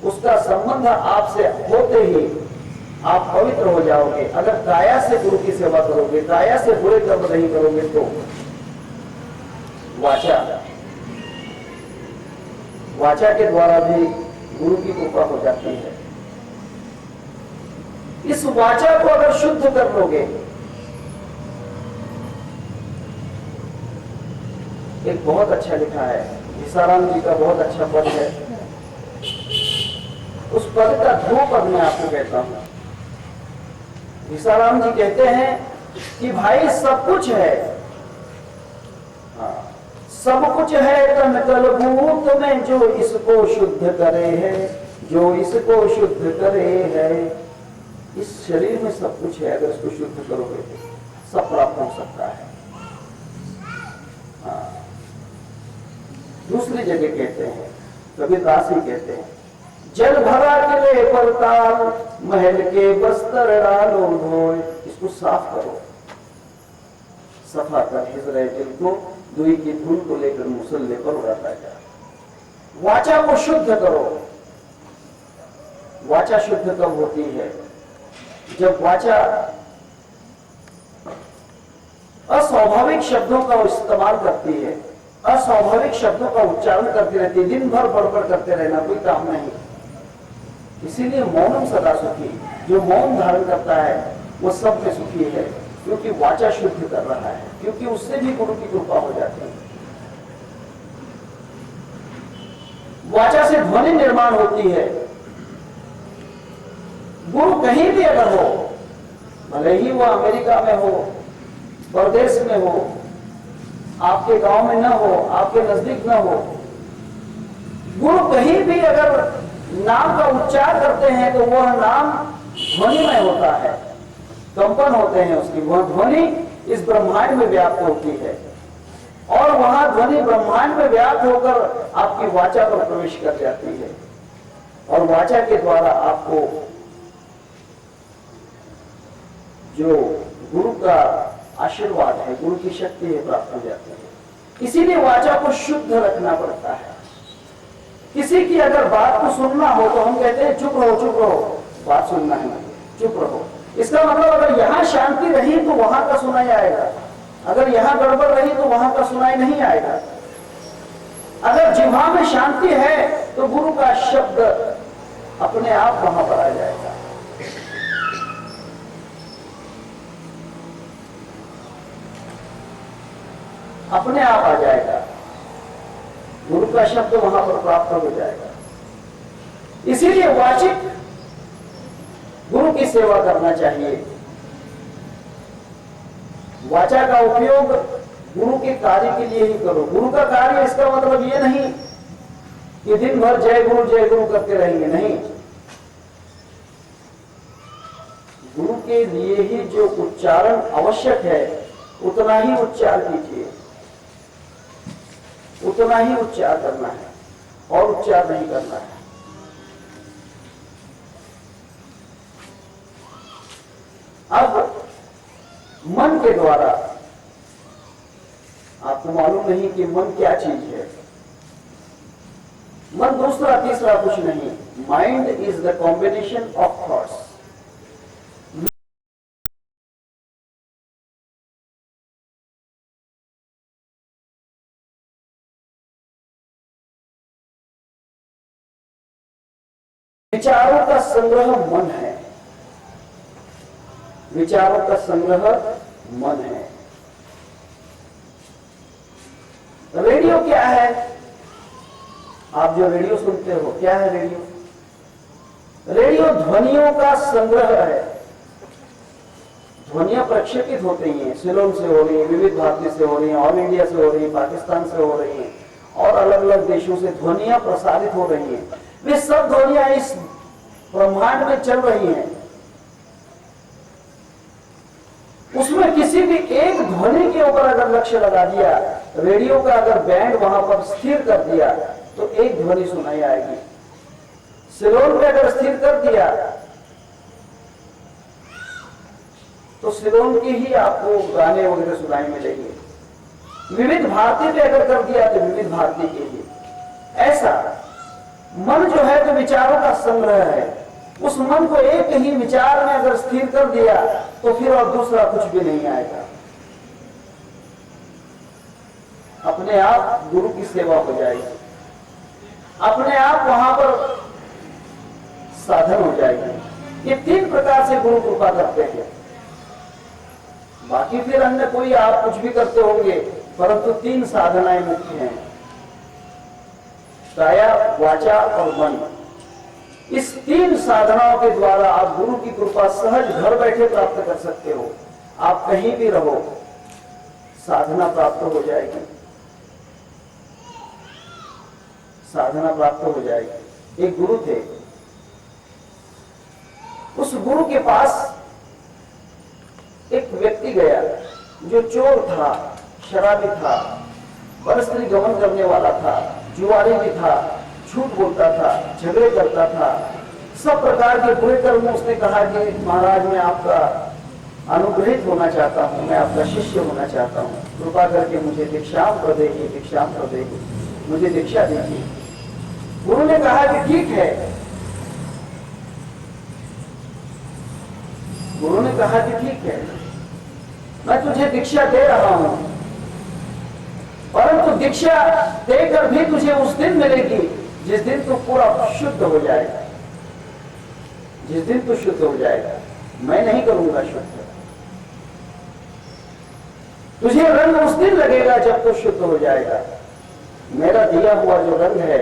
उसका संबंध आपसे होते ही आप पवित्र हो जाओगे। अगर काया से गुरु की सेवा करोगे, काया से बुरे कर्म नहीं करोगे, तो वाचा के द्वारा भी गुरु की कृपा हो जाती है। इस वाचा को अगर शुद्ध कर लोगे, एक बहुत अच्छा लिखा है, ईसाराम जी का बहुत अच्छा पद है, उस पद का दो पद मैं आपको कहता हूं। ईसाराम जी कहते हैं कि भाई सब कुछ है, सब कुछ है तन कलभूत में, जो इसको शुद्ध करे है, जो इसको शुद्ध करे है। इस शरीर में सब कुछ है, अगर इसको शुद्ध करोगे सब प्राप्त हो सकता है। दूसरी जगह कहते हैं, कबीरदास ही कहते हैं, जल भरा किले पर ताल, महल के बस्तर डालो धोए। इसको साफ करो, सफा कर हिजरे दिल को, दुई की धूल को लेकर मुसल्ले पर उड़ाता जा। वाचा को शुद्ध करो। वाचा शुद्ध कब होती है? जब वाचा अस्वाभाविक शब्दों का इस्तेमाल करती है, अस्वाभाविक शब्दों का उच्चारण करती रहती है, दिन भर बड़बड़ करते रहना, कोई काम नहीं। इसीलिए मौनम सदा सुखी, जो मौन धारण करता है वो सब में सुखी है, क्योंकि वाचा शुद्ध कर रहा है, क्योंकि उससे भी गुरु की कृपा हो जाती है। वाचा से ध्वनि निर्माण होती है। गुरु कहीं भी अगर हो, भले ही वो अमेरिका में हो, परदेश में हो, आपके गांव में न हो, आपके नजदीक न हो, गुरु कहीं भी अगर नाम का उच्चार करते हैं तो वह नाम ध्वनिमय होता है, कंपन होते हैं उसकी, वह ध्वनि इस ब्रह्मांड में व्याप्त होती है, और वहां ध्वनि ब्रह्मांड में व्याप्त होकर आपकी वाचा पर प्रवेश कर जाती है, और वाचा के द्वारा आपको जो गुरु का आशीर्वाद है, गुरु की शक्ति है, प्राप्त हो जाती है। इसीलिए वाचा को शुद्ध रखना पड़ता है। किसी की अगर बात को सुनना हो तो हम कहते हैं चुप रहो, चुप रहो, बात सुनना है, चुप रहो। इसका मतलब अगर यहाँ शांति रही तो वहां का सुनाई आएगा, अगर यहाँ गड़बड़ रही तो वहां का सुनाई नहीं आएगा। अगर जिह्वा में शांति है तो गुरु का शब्द अपने आप वहां पर आ जाएगा। अपने आप आ जाएगा, गुरु का शब्द वहां पर प्राप्त हो जाएगा। इसीलिए वाचिक गुरु की सेवा करना चाहिए। वाचा का उपयोग गुरु के कार्य के लिए ही करो। गुरु का कार्य इसका मतलब ये नहीं कि दिन भर जय गुरु करते रहेंगे, नहीं। गुरु के लिए ही जो उच्चारण आवश्यक है उतना ही उच्चार कीजिए, उतना ही उच्चार करना है और उच्चार नहीं करना है। अब मन के द्वारा, आपको मालूम नहीं कि मन क्या चीज है। मन दूसरा तीसरा कुछ नहीं, mind is the combination of thoughts. विचारों का संग्रह मन है, विचारों का संग्रह मन है। रेडियो क्या है? आप जो रेडियो सुनते हो, क्या है रेडियो? रेडियो ध्वनियों का संग्रह है। ध्वनियां प्रक्षेपित होती हैं, सिलोन से हो रही है, विविध भारती से हो रही है, ऑल इंडिया से हो रही है, पाकिस्तान से हो रही है और अलग अलग देशों से ध्वनियां प्रसारित हो रही हैं। वे सब ध्वनियां इस ब्रह्मांड में चल रही हैं। उसमें किसी भी एक ध्वनि के ऊपर अगर लक्ष्य लगा दिया, रेडियो का अगर बैंड वहां पर स्थिर कर दिया तो एक ध्वनि सुनाई आएगी। सिलोन पे अगर स्थिर कर दिया तो सिलोन के ही आपको गाने वगैरह सुनाई मिलेंगे। विविध भारती पे अगर कर दिया तो विविध भारती के ही। ऐसा मन जो है तो विचारों का संग्रह है। उस मन को एक ही विचार में अगर स्थिर कर दिया तो फिर और दूसरा कुछ भी नहीं आएगा। अपने आप गुरु की सेवा हो जाएगी, अपने आप वहां पर साधन हो जाएगी। ये तीन प्रकार से गुरु कृपा करते हैं। बाकी फिर अन्य कोई आप कुछ भी करते होंगे, परंतु तीन साधनाएं मुख्य हैं, काया, वाचा और मन। इस तीन साधनाओं के द्वारा आप गुरु की कृपा सहज घर बैठे प्राप्त कर सकते हो। आप कहीं भी रहो, साधना प्राप्त हो जाएगी, साधना प्राप्त हो जाएगी। एक गुरु थे, उस गुरु के पास एक व्यक्ति गया जो चोर था, शराबी था, परस्त्री गमन करने वाला था, जुआरी भी था, झूठ बोलता था, झगड़े करता था, सब प्रकार के बुरे कर्म। उसने कहा कि महाराज मैं आपका अनुग्रहित होना चाहता हूं, मैं आपका शिष्य होना चाहता हूं, कृपा करके मुझे दीक्षांत प्रदेगी, दीक्षांत प्रदेगी, मुझे दीक्षा दीजिए। गुरु ने कहा कि ठीक है। गुरु ने कहा कि ठीक है, मैं तुझे दीक्षा दे रहा हूं, परंतु दीक्षा देकर भी तुझे उस दिन मिलेगी जिस दिन तू पूरा शुद्ध हो जाएगा, जिस दिन तू शुद्ध हो जाएगा। मैं नहीं करूंगा शुद्ध, तुझे रंग उस दिन लगेगा जब तू शुद्ध हो जाएगा। मेरा दिया हुआ जो रंग है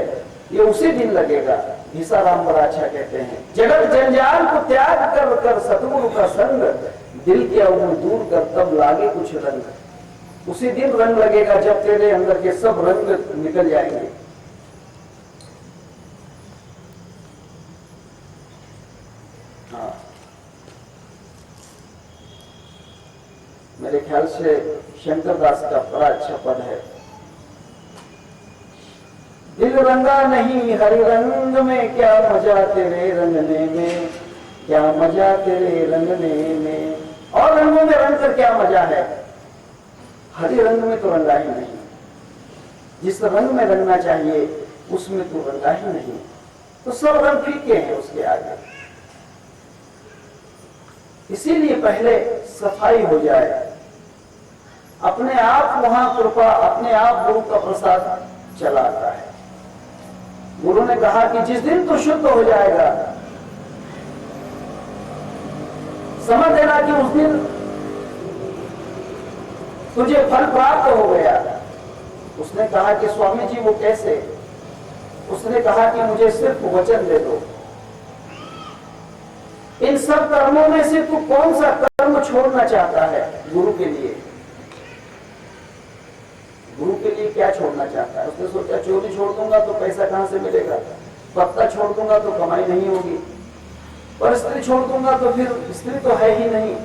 ये उसी दिन लगेगा। घिसाराम बड़ा अच्छा कहते हैं, जगत जंजाल को त्याग कर कर सतगुरु का संग, दिल के अवगुण दूर कर तब लागे कुछ रंग। उसी दिन रंग लगेगा जब तेरे अंदर के सब रंग निकल जाएंगे। हाँ, मेरे ख्याल से शंकर दास का बड़ा अच्छा पद है, दिल रंगा नहीं हरि रंग में, क्या मजा तेरे रंगने में, क्या मजा तेरे रंगने में। और रंगों में रंग कर क्या मजा है? हरि रंग में तो रंगा ही नहीं, जिस रंग में रंगना चाहिए उसमें तो रंगा ही नहीं, तो सब रंग फीके हैं उसके आगे। इसीलिए पहले सफाई हो जाए, अपने आप वहां कृपा, अपने आप गुरु का प्रसाद चला आता है। गुरु ने कहा कि जिस दिन तू शुद्ध हो जाएगा, समझ लेना कि उस दिन तुझे फल प्राप्त हो गया। उसने कहा कि स्वामी जी वो कैसे? उसने कहा कि मुझे सिर्फ वचन दे दो, इन सब कर्मों में से तू कौन सा कर्म छोड़ना चाहता है गुरु के लिए? क्या छोड़ना चाहता है। उसने सोचा चोरी छोड़ दूंगा तो पैसा कहां से मिलेगा, पत्ता छोड़ दूंगा तो कमाई नहीं होगी, पर स्त्री छोड़ दूंगा तो फिर स्त्री तो है ही नहीं,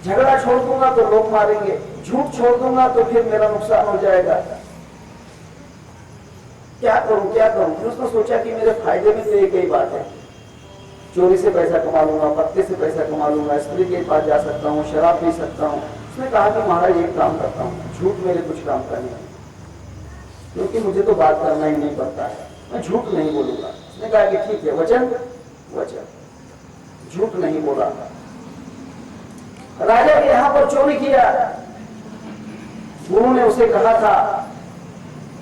झगड़ा छोड़ दूंगा तो लोग मारेंगे, झूठ छोड़ दूंगा तो फिर मेरा नुकसान हो जाएगा, क्या करूं क्या करूं। फिर उसने सोचा कि मेरे फायदे में तो एक ही बात है, चोरी से पैसा कमा लूंगा, पत्ते से पैसा कमा लूंगा, स्त्री के पास जा सकता हूँ, शराब पी सकता हूँ। उसने कहा कि महाराज एक काम करता हूँ, झूठ मेरे कुछ काम का नहीं है, क्योंकि मुझे तो बात करना ही नहीं पड़ता है, मैं झूठ नहीं बोलूंगा। उसने कहा कि ठीक है, वचन वचन, झूठ नहीं बोला। राजा के यहां पर चोरी किया। गुरु ने उसे कहा था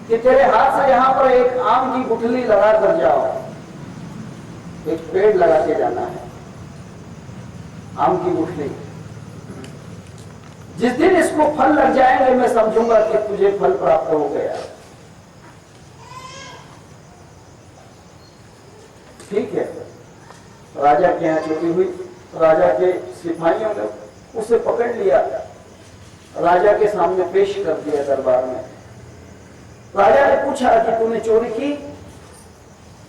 कि तेरे हाथ से यहां पर एक आम की गुठली लगा कर जाओ, एक पेड़ लगा के जाना है, आम की गुठली। जिस दिन इसको फल लग जाएंगे मैं समझूंगा कि तुझे फल प्राप्त हो गया। ठीक है, राजा के यहां चोरी हुई, राजा के सिपाहियों ने उसे पकड़ लिया, राजा के सामने पेश कर दिया दरबार में। राजा ने पूछा कि तूने चोरी की?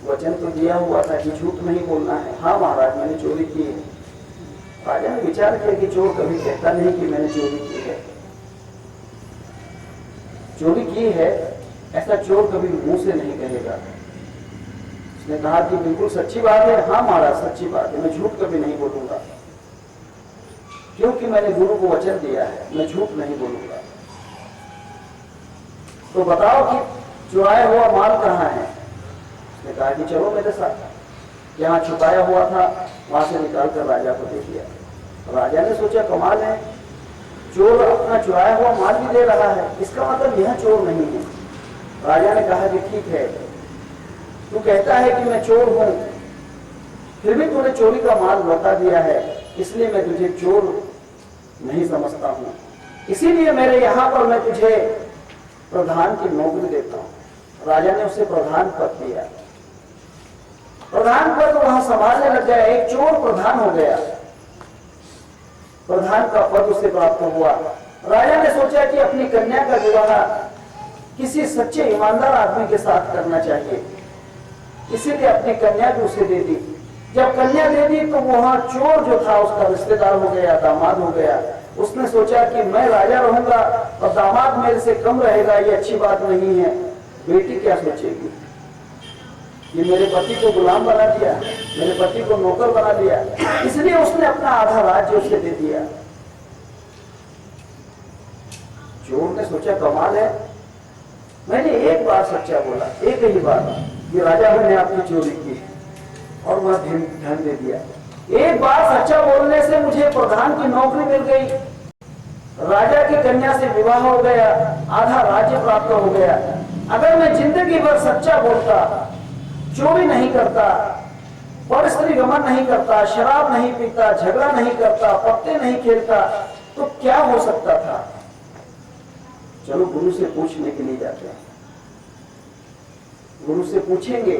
वचन तो दिया हुआ था कि झूठ नहीं बोलना है। हाँ महाराज, मैंने चोरी की है। राजा ने विचार किया कि चोर कभी कहता नहीं कि मैंने चोरी की है, चोरी की है ऐसा चोर कभी मुंह से नहीं कहेगा। उसने कहा कि बिल्कुल सच्ची बात है। हाँ महाराज, सच्ची बात है, मैं झूठ कभी नहीं बोलूंगा, क्योंकि मैंने गुरु को वचन दिया है, मैं झूठ नहीं बोलूंगा। तो बताओ कि चुराया हुआ माल कहाँ है? उसने कहा कि चलो मेरे साथ, जहां छुपाया हुआ था वहां से निकाल कर राजा को दे दिया। राजा ने सोचा कमाल है, चोर अपना चुराया हुआ माल भी दे रहा है, इसका मतलब यह चोर नहीं है। राजा ने कहा कि ठीक है, तू कहता है कि मैं चोर हूं, फिर भी तूने चोरी का माल लौटा दिया है, इसलिए मैं तुझे चोर नहीं समझता हूं, इसीलिए मेरे यहां पर मैं तुझे प्रधान की नौकरी देता हूं। राजा ने उसे प्रधान पद दिया। प्रधान पद वहां संभालने लग गया, एक चोर प्रधान हो गया, प्रधान का पद उसे प्राप्त हुआ। राजा ने सोचा कि अपनी कन्या का विवाह किसी सच्चे ईमानदार आदमी के साथ करना चाहिए, इसीलिए अपनी कन्या भी उसे दे दी। जब कन्या दे दी तो वहां चोर जो था उसका रिश्तेदार हो गया, दामाद हो गया। उसने सोचा कि मैं राजा रहूंगा और दामाद मेरे से कम रहेगा, ये अच्छी बात नहीं है। बेटी क्या सोचेगी, ये मेरे पति को गुलाम बना दिया, मेरे पति को नौकर बना दिया, इसलिए उसने अपना आधा राज्य उसे दे दिया। चोर ने सोचा कमाल है, मैंने एक बार सच्चा बोला, एक ही बार, ये राजा ने आपकी चोरी की और वह धन दे दिया। एक बार सच्चा बोलने से मुझे प्रधान की नौकरी मिल गई, राजा की कन्या से विवाह हो गया, आधा राज्य प्राप्त हो गया। अगर मैं जिंदगी भर सच्चा बोलता, चोरी नहीं करता, पर स्त्री गमन नहीं करता, शराब नहीं पीता, झगड़ा नहीं करता, पत्ते नहीं खेलता, तो क्या हो सकता था? चलो गुरु से पूछने के लिए जाते हैं। गुरु से पूछेंगे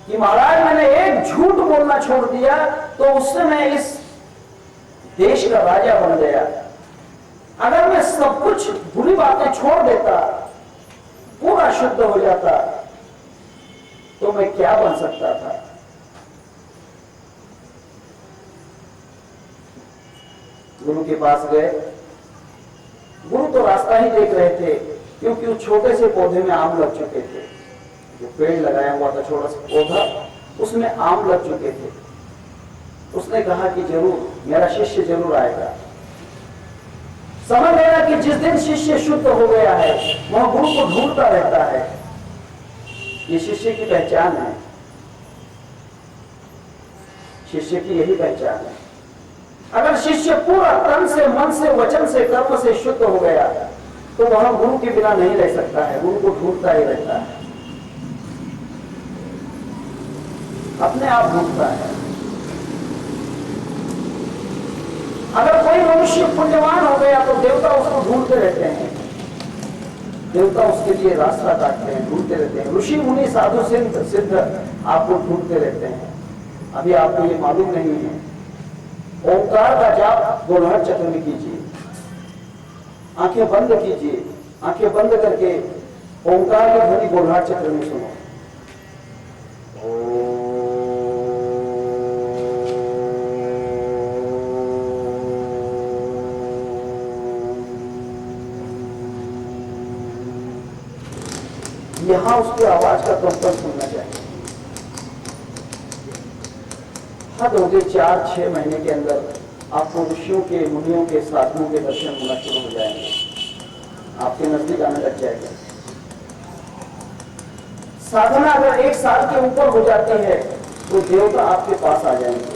कि महाराज मैंने एक झूठ बोलना छोड़ दिया तो उससे मैं इस देश का राजा बन गया। अगर मैं सब कुछ बुरी बातें छोड़ देता, पूरा शुद्ध हो जाता, तो मैं क्या बन सकता था? गुरु के पास गए। गुरु तो रास्ता ही देख रहे थे, क्योंकि उस छोटे से पौधे में आम लग चुके थे। जो पेड़ लगाया हुआ था छोटा सा पौधा, उसमें आम लग चुके थे। उसने कहा कि जरूर मेरा शिष्य जरूर आएगा। समझ लेना कि जिस दिन शिष्य शुद्ध हो गया है वह गुरु को ढूंढता रहता है। ये शिष्य की पहचान है, शिष्य की यही पहचान है। अगर शिष्य पूरा तन से, मन से, वचन से, कर्म से शुद्ध हो गया तो वह गुरु के बिना नहीं रह सकता है, गुरु को ढूंढता ही रहता है, अपने आप ढूंढता है। अगर कोई मनुष्य पुण्यवान हो गया तो देवता उसको ढूंढते रहते हैं, देवता उसके लिए रास्ता काटते हैं, ढूंढते रहते हैं। ऋषि मुनि साधु सिद्ध आपको ढूंढते रहते हैं। अभी आपको ये मालूम नहीं है, ओंकार का जाप 2 लहर चक्र में कीजिए, आंखें बंद कीजिए, आंखें बंद करके ओंकार की ध्वनि गोल्हाट चक्र में सुनो। यहां उसकी आवाज का कंपन सुनना चाहिए। हद हो गई 4-6 महीने के अंदर आपको ऋषियों के, मुनियों के, साधुओं के दर्शन होना शुरू हो जाएंगे, आपके नजदीक आने लग जाएगा। साधना अगर 1 साल के ऊपर हो जाती है तो देवता आपके पास आ जाएंगे,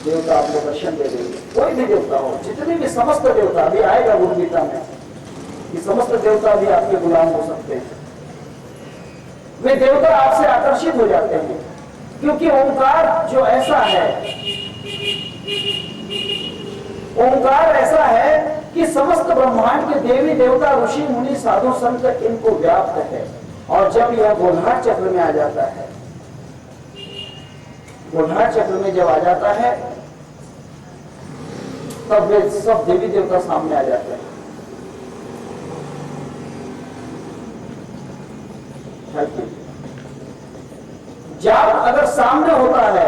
देवता आपको दर्शन दे देंगे। कोई भी देवता हो, जितने भी समस्त देवता, अभी आएगा गुरु गीता में कि समस्त देवता भी आपके गुलाम हो सकते हैं। वे देवता आपसे आकर्षित हो जाते हैं, क्योंकि ओंकार जो ऐसा है, ओंकार ऐसा है कि समस्त ब्रह्मांड के देवी देवता, ऋषि मुनि, साधु संत इनको व्याप्त है। और जब यह गोल्हाट चक्र में आ जाता है, गोल्हाट चक्र में जब आ जाता है तब वे सब देवी देवता सामने आ जाते हैं। जाप अगर सामने होता है,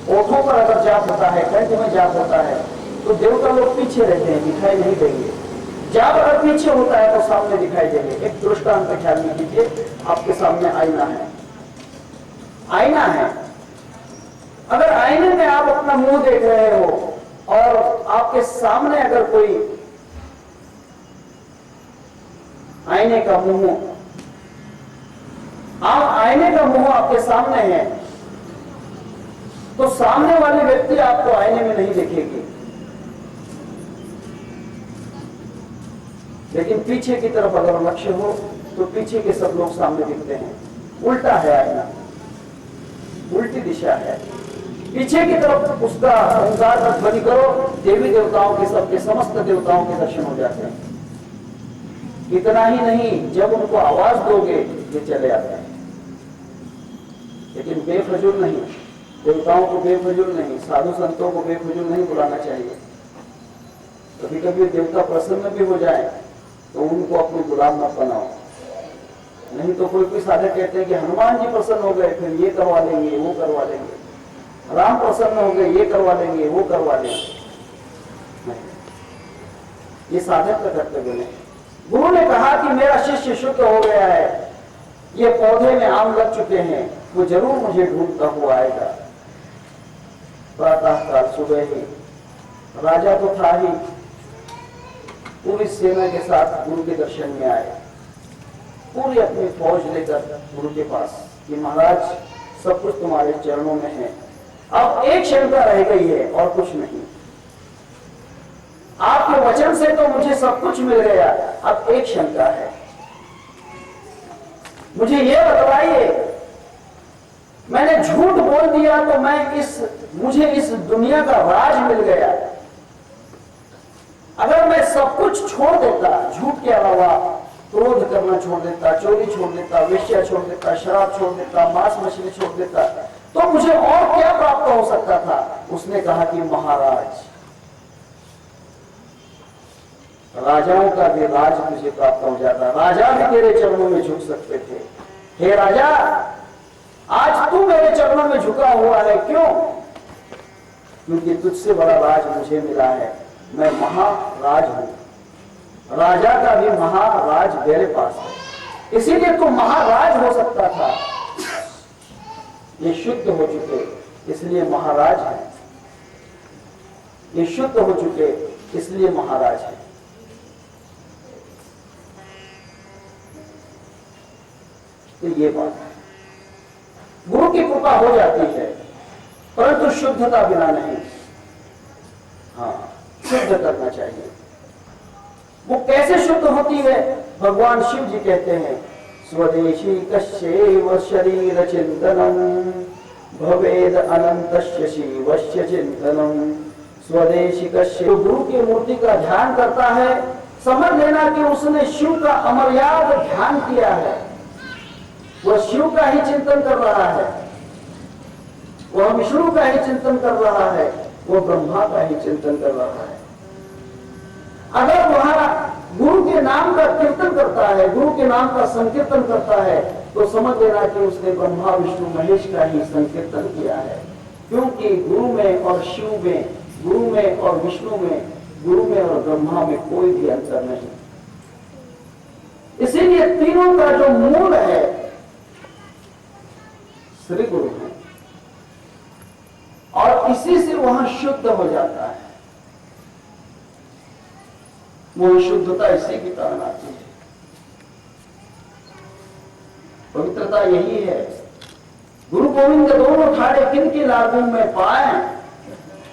ओठों पर अगर जाप होता है, कंठ में जाप होता है, तो देवता लोग पीछे रहते हैं, दिखाई नहीं देंगे। जाप अगर पीछे होता है तो सामने दिखाई देंगे। एक दृष्टांत का ख्याल में कीजिए, आपके सामने आईना है, आईना है। अगर आईने में आप अपना मुंह देख रहे हो और आपके सामने अगर कोई आईने का मुंह, आईने का मुंह आपके सामने है, तो सामने वाले व्यक्ति आपको आईने में नहीं दिखेगी, लेकिन पीछे की तरफ अगर लक्ष्य हो तो पीछे के सब लोग सामने दिखते हैं। उल्टा है आईना, उल्टी दिशा है। पीछे की तरफ उसका ओंकार का ध्वनि करो, देवी देवताओं के, सबके समस्त देवताओं के दर्शन हो जाते हैं। इतना ही नहीं, जब उनको आवाज दोगे ये चले आते हैं। लेकिन बेफजूल नहीं, देवताओं को बेफजूल नहीं, साधु संतों को बेफजूल नहीं बुलाना चाहिए। कभी कभी देवता प्रसन्न भी हो जाए तो उनको अपने गुलाम मत बनाओ। नहीं तो कोई साधक कहते हैं कि हनुमान जी प्रसन्न हो गए, फिर ये करवा लेंगे, वो करवा लेंगे, राम प्रसन्न हो गए, ये करवा लेंगे, वो करवा लेंगे। ये साधक का कर्तव्य नहीं। गुरु ने कहा कि मेरा शिष्य शुद्ध हो गया है, ये पौधे में आम लग चुके हैं, वो जरूर मुझे ढूंढता हुआ आएगा। प्रातः काल सुबह ही राजा तो था ही, पूरी सेना के साथ गुरु के दर्शन में आए, पूरी अपनी फौज लेकर गुरु के पास कि महाराज सब कुछ तुम्हारे चरणों में है, अब एक शंका रह गई है और कुछ नहीं। आपके वचन से तो मुझे सब कुछ मिल गया, अब एक शंका है, मुझे यह बतलाइए, मैंने झूठ बोल दिया तो मुझे इस दुनिया का राज मिल गया, अगर मैं सब कुछ छोड़ देता, झूठ के अलावा क्रोध करना छोड़ देता, चोरी छोड़ देता, वेश्या छोड़ देता, शराब छोड़ देता, मांस मछली छोड़ देता, तो मुझे और क्या प्राप्त हो सकता था? उसने कहा कि महाराज, राजाओं का भी राज तुझे प्राप्त हो जाता, राजा भी तेरे चरणों में झुक सकते थे। हे राजा, आज तू मेरे चरणों में झुका हुआ है, क्यों? क्योंकि तुझसे बड़ा राज मुझे मिला है, मैं महाराज हूं, राजा का भी महाराज मेरे पास है, इसीलिए तू महाराज हो सकता था। ये शुद्ध हो चुके इसलिए महाराज है, ये शुद्ध हो चुके इसलिए महाराज है। तो ये बात है, गुरु की कृपा हो जाती है, परंतु शुद्धता बिना नहीं। हाँ, शुद्ध करना चाहिए। वो कैसे शुद्ध होती है? भगवान शिव जी कहते हैं, स्वदेशी कस्यैव शरीर चिंतनम भवेद अनंतस्य शिवस्य चिंतनम स्वदेशी कस्य। तो गुरु की मूर्ति का ध्यान करता है, समझ लेना कि उसने शिव का अमर्याद ध्यान किया है, वह शिव का ही चिंतन कर रहा है, वह विष्णु का ही चिंतन कर रहा है, वह ब्रह्मा का ही चिंतन कर रहा है। अगर वहां गुरु के नाम का कीर्तन करता है, गुरु के नाम का संकीर्तन करता है, तो समझ लेना कि उसने ब्रह्मा विष्णु महेश का ही संकीर्तन किया है। क्योंकि गुरु में और शिव में, गुरु में और विष्णु में, गुरु में और ब्रह्मा में कोई भी अंतर नहीं। इसीलिए तीनों का जो मूल है श्री गुरु है, और इसी से वहां शुद्ध हो जाता है। वो शुद्धता इसी के कारण आती है, पवित्रता यही है। गुरु गोविंद दोनों ठाड़े किनकी लागू में पाए,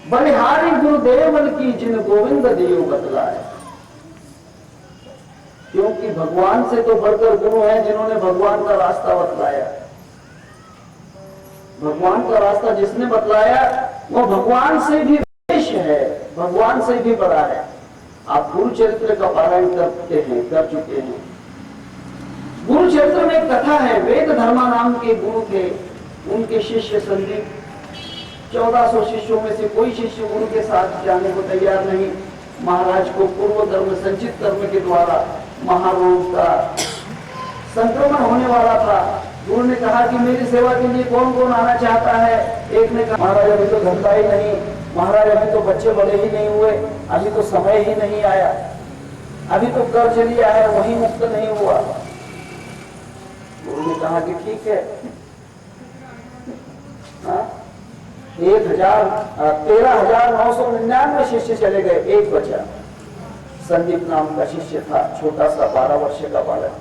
बलिहारी गुरुदेवन की जिन गोविंद देव बतलाए। क्योंकि भगवान से तो बढ़कर गुरु हैं जिन्होंने भगवान का रास्ता बतलाया। भगवान का रास्ता जिसने बतलाया वो भगवान से भी विशेष है, भगवान से भी बड़ा है। आप गुरु चरित्र का पारायण करते हैं, कर चुके हैं। गुरु चरित्र में एक कथा है, वेद धर्मा नाम के गुरु थे, उनके शिष्य संदीप। 1400 शिष्यों में से कोई शिष्य गुरु के साथ जाने को तैयार नहीं। महाराज को पूर्व कर्म संचित कर्म के द्वारा महारोग का संक्रमण होने वाला था। गुरु ने कहा कि मेरी सेवा के लिए कौन कौन आना चाहता है। एक ने कहा महाराज अभी तो धंधा ही नहीं, महाराज अभी तो बच्चे बड़े ही नहीं हुए, अभी तो समय ही नहीं आया, अभी तो कर्ज लिया है वही मुक्त नहीं हुआ। गुरु ने कहा कि ठीक है, 13,999 शिष्य चले गए, एक बचा। संदीप नाम का शिष्य था, छोटा सा 12 वर्ष का बालक।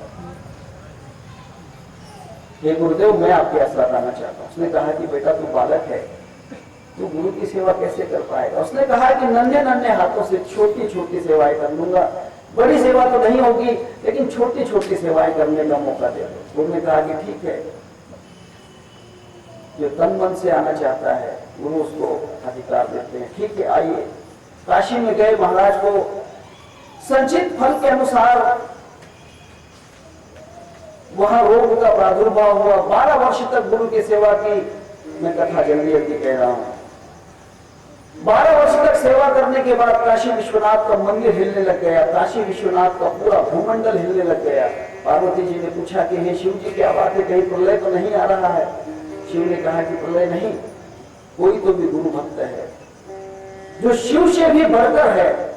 हे गुरुदेव, मैं आपके आश्रम आना चाहता हूं। उसने कहा कि बेटा तू बालक है, तू गुरु की सेवा कैसे कर पाएगा। उसने कहा कि नन्हे नन्हे हाथों से छोटी छोटी सेवाएं कर लूंगा, बड़ी सेवा तो नहीं होगी लेकिन छोटी छोटी सेवाएं करने का मौका दे दो। गुरु ने कहा कि ठीक है, जो तन मन से आना चाहता है गुरु उसको अधिकार देते हैं। ठीक है, आइए। काशी में गए, महाराज को संचित फल के अनुसार वहां रोग का प्रादुर्भाव हुआ। 12 वर्ष तक गुरु की सेवा की। मैं कथा जल्दी जल्दी कह रहा हूं। 12 वर्ष तक सेवा करने के बाद काशी विश्वनाथ का मंदिर हिलने लग गया, काशी विश्वनाथ का पूरा भूमंडल हिलने लग गया। पार्वती जी ने पूछा कि हे शिव जी, क्या बात है, कहीं प्रलय तो नहीं आ रहा है। शिव ने कहा कि प्रलय नहीं, कोई तो भी गुरु भक्त है जो शिव से भी बढ़कर है,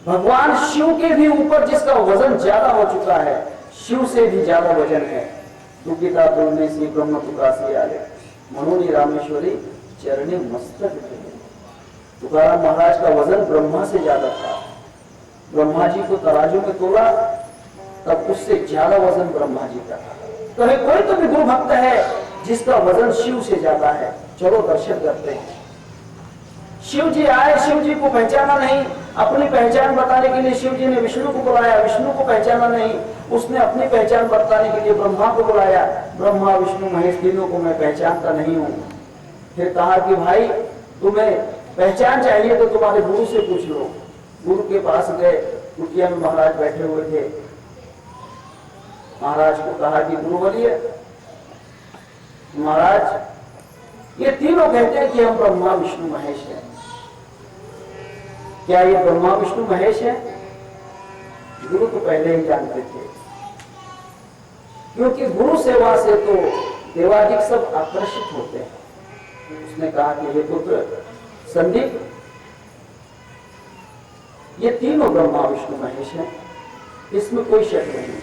भगवान शिव के भी ऊपर जिसका वजन ज्यादा हो चुका है, शिव से भी ज्यादा वजन है। तू गीता बोलने से ब्रह्म तुकासी आले, मनोनी रामेश्वरी चरणी मस्तक थे। तुकाराम महाराज का वजन ब्रह्मा से ज्यादा था। ब्रह्मा जी को तराजू में तोला तब उससे ज्यादा वजन ब्रह्मा जी का था। तो कोई तो भी गुरु भक्त है जिसका वजन शिव से ज्यादा है। चलो दर्शन करते हैं। शिव जी आए, शिव जी को पहचाना नहीं। अपनी पहचान बताने के लिए शिव जी ने विष्णु को बुलाया, विष्णु को पहचाना नहीं। उसने अपनी पहचान बताने के लिए ब्रह्मा को बुलाया। ब्रह्मा विष्णु महेश तीनों को मैं पहचानता नहीं हूं। फिर कहा कि भाई तुम्हें पहचान चाहिए तो तुम्हारे गुरु से पूछ लो। गुरु के पास गए, कुटिया में महाराज बैठे हुए थे। महाराज को कहा कि गुरुवर्य, महाराज ये तीनों कहते हैं कि हम ब्रह्मा विष्णु महेश हैं, क्या ये ब्रह्मा विष्णु महेश है? गुरु तो पहले ही जानते थे, क्योंकि गुरु सेवा से तो देवादिक सब आकर्षित होते हैं। उसने कहा कि हे पुत्र संदीप, ये तीनों ब्रह्मा विष्णु महेश हैं, इसमें कोई शक नहीं।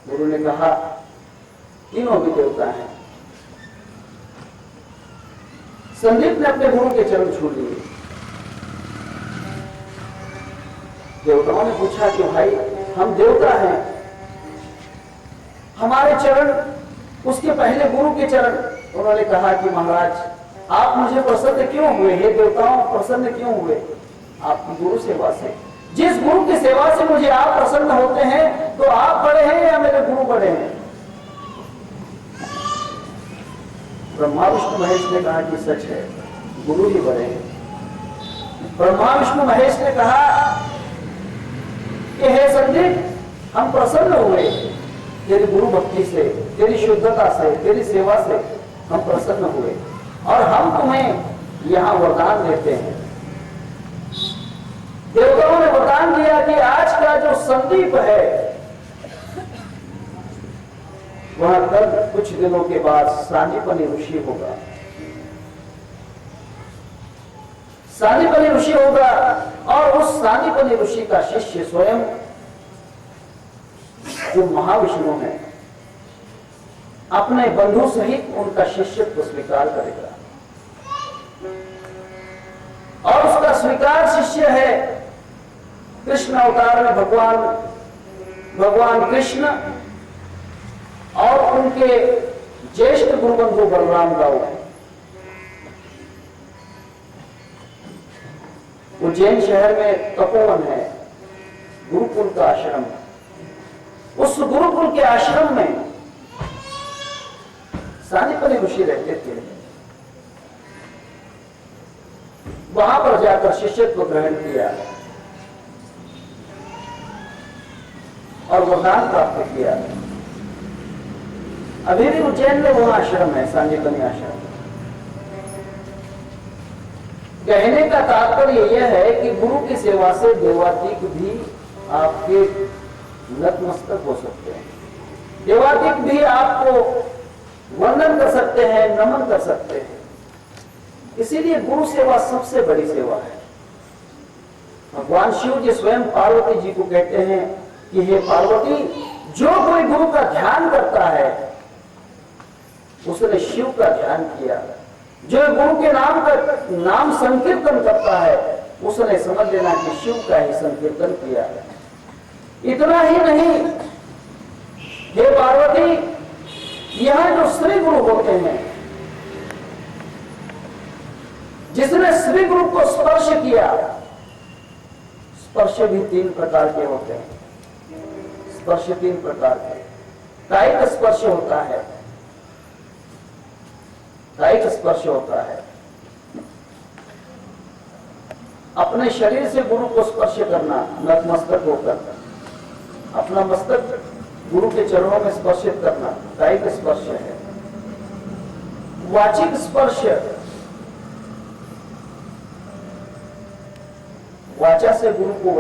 गुरु ने कहा तीनों भी देवता हैं। संदीप ने अपने गुरु के चरण छू लिए। देवताओं ने पूछा कि भाई हम देवता हैं, हमारे चरण, उसके पहले गुरु के चरण। उन्होंने कहा कि महाराज आप मुझे प्रसन्न क्यों हुए? हे देवताओं, प्रसन्न क्यों हुए? आपकी गुरु सेवा से, जिस गुरु की सेवा से मुझे आप प्रसन्न होते हैं, तो आप बड़े हैं या मेरे गुरु बड़े हैं? ब्रह्मा विष्णु महेश ने कहा कि सच है, गुरु ही बड़े हैं। ब्रह्मा विष्णु महेश ने कहा कि हे संदीप, हम प्रसन्न हुए तेरी गुरु भक्ति से, तेरी शुद्धता से, तेरी सेवा से हम प्रसन्न हुए, और हम तुम्हें यहां वरदान देते हैं। देवताओं ने वरदान संदीप है वह कल कुछ दिनों के बाद सांदीपनी ऋषि होगा। सांदीपनी ऋषि होगा और उस सांदीपनी ऋषि का शिष्य स्वयं जो महाविष्णु है अपने बंधु सहित उनका शिष्यत्व स्वीकार करेगा और उसका स्वीकार शिष्य है कृष्ण अवतार में भगवान कृष्ण और उनके ज्येष्ठ गुरुबंधु बलराम राव है। उज्जैन शहर में तपोवन है, गुरुकुल का आश्रम। उस गुरुकुल के आश्रम में सांदीपनी ऋषि रहते थे। वहां पर जाकर शिष्यत्व ग्रहण किया और वरदान प्राप्त किया। अभी भी उज्जैन में वह आश्रम है, सांदीपनी आश्रम। कहने का तात्पर्य यह है कि गुरु की सेवा से देवातीक भी आपके नतमस्तक हो सकते हैं। देवातीक भी आपको वंदन कर सकते हैं, नमन कर सकते हैं। इसीलिए गुरु सेवा सबसे बड़ी सेवा है। भगवान शिव जी स्वयं पार्वती जी को कहते हैं कि हे पार्वती, जो कोई गुरु का ध्यान करता है उसने शिव का ध्यान किया। जो गुरु के नाम संकीर्तन करता है उसने समझ लेना कि शिव का ही संकीर्तन किया। इतना ही नहीं, हे पार्वती, यहां जो श्री गुरु होते हैं, जिसने श्री गुरु को स्पर्श किया, स्पर्श भी 3 प्रकार के होते हैं। स्पर्श 3 प्रकार के। कायिक स्पर्श होता है, कायिक स्पर्श होता है, अपने शरीर से गुरु को स्पर्श करना, नतमस्तक होकर अपना मस्तक गुरु के चरणों में स्पर्शित करना कायिक स्पर्श है। वाचिक स्पर्श, वाचा से गुरु को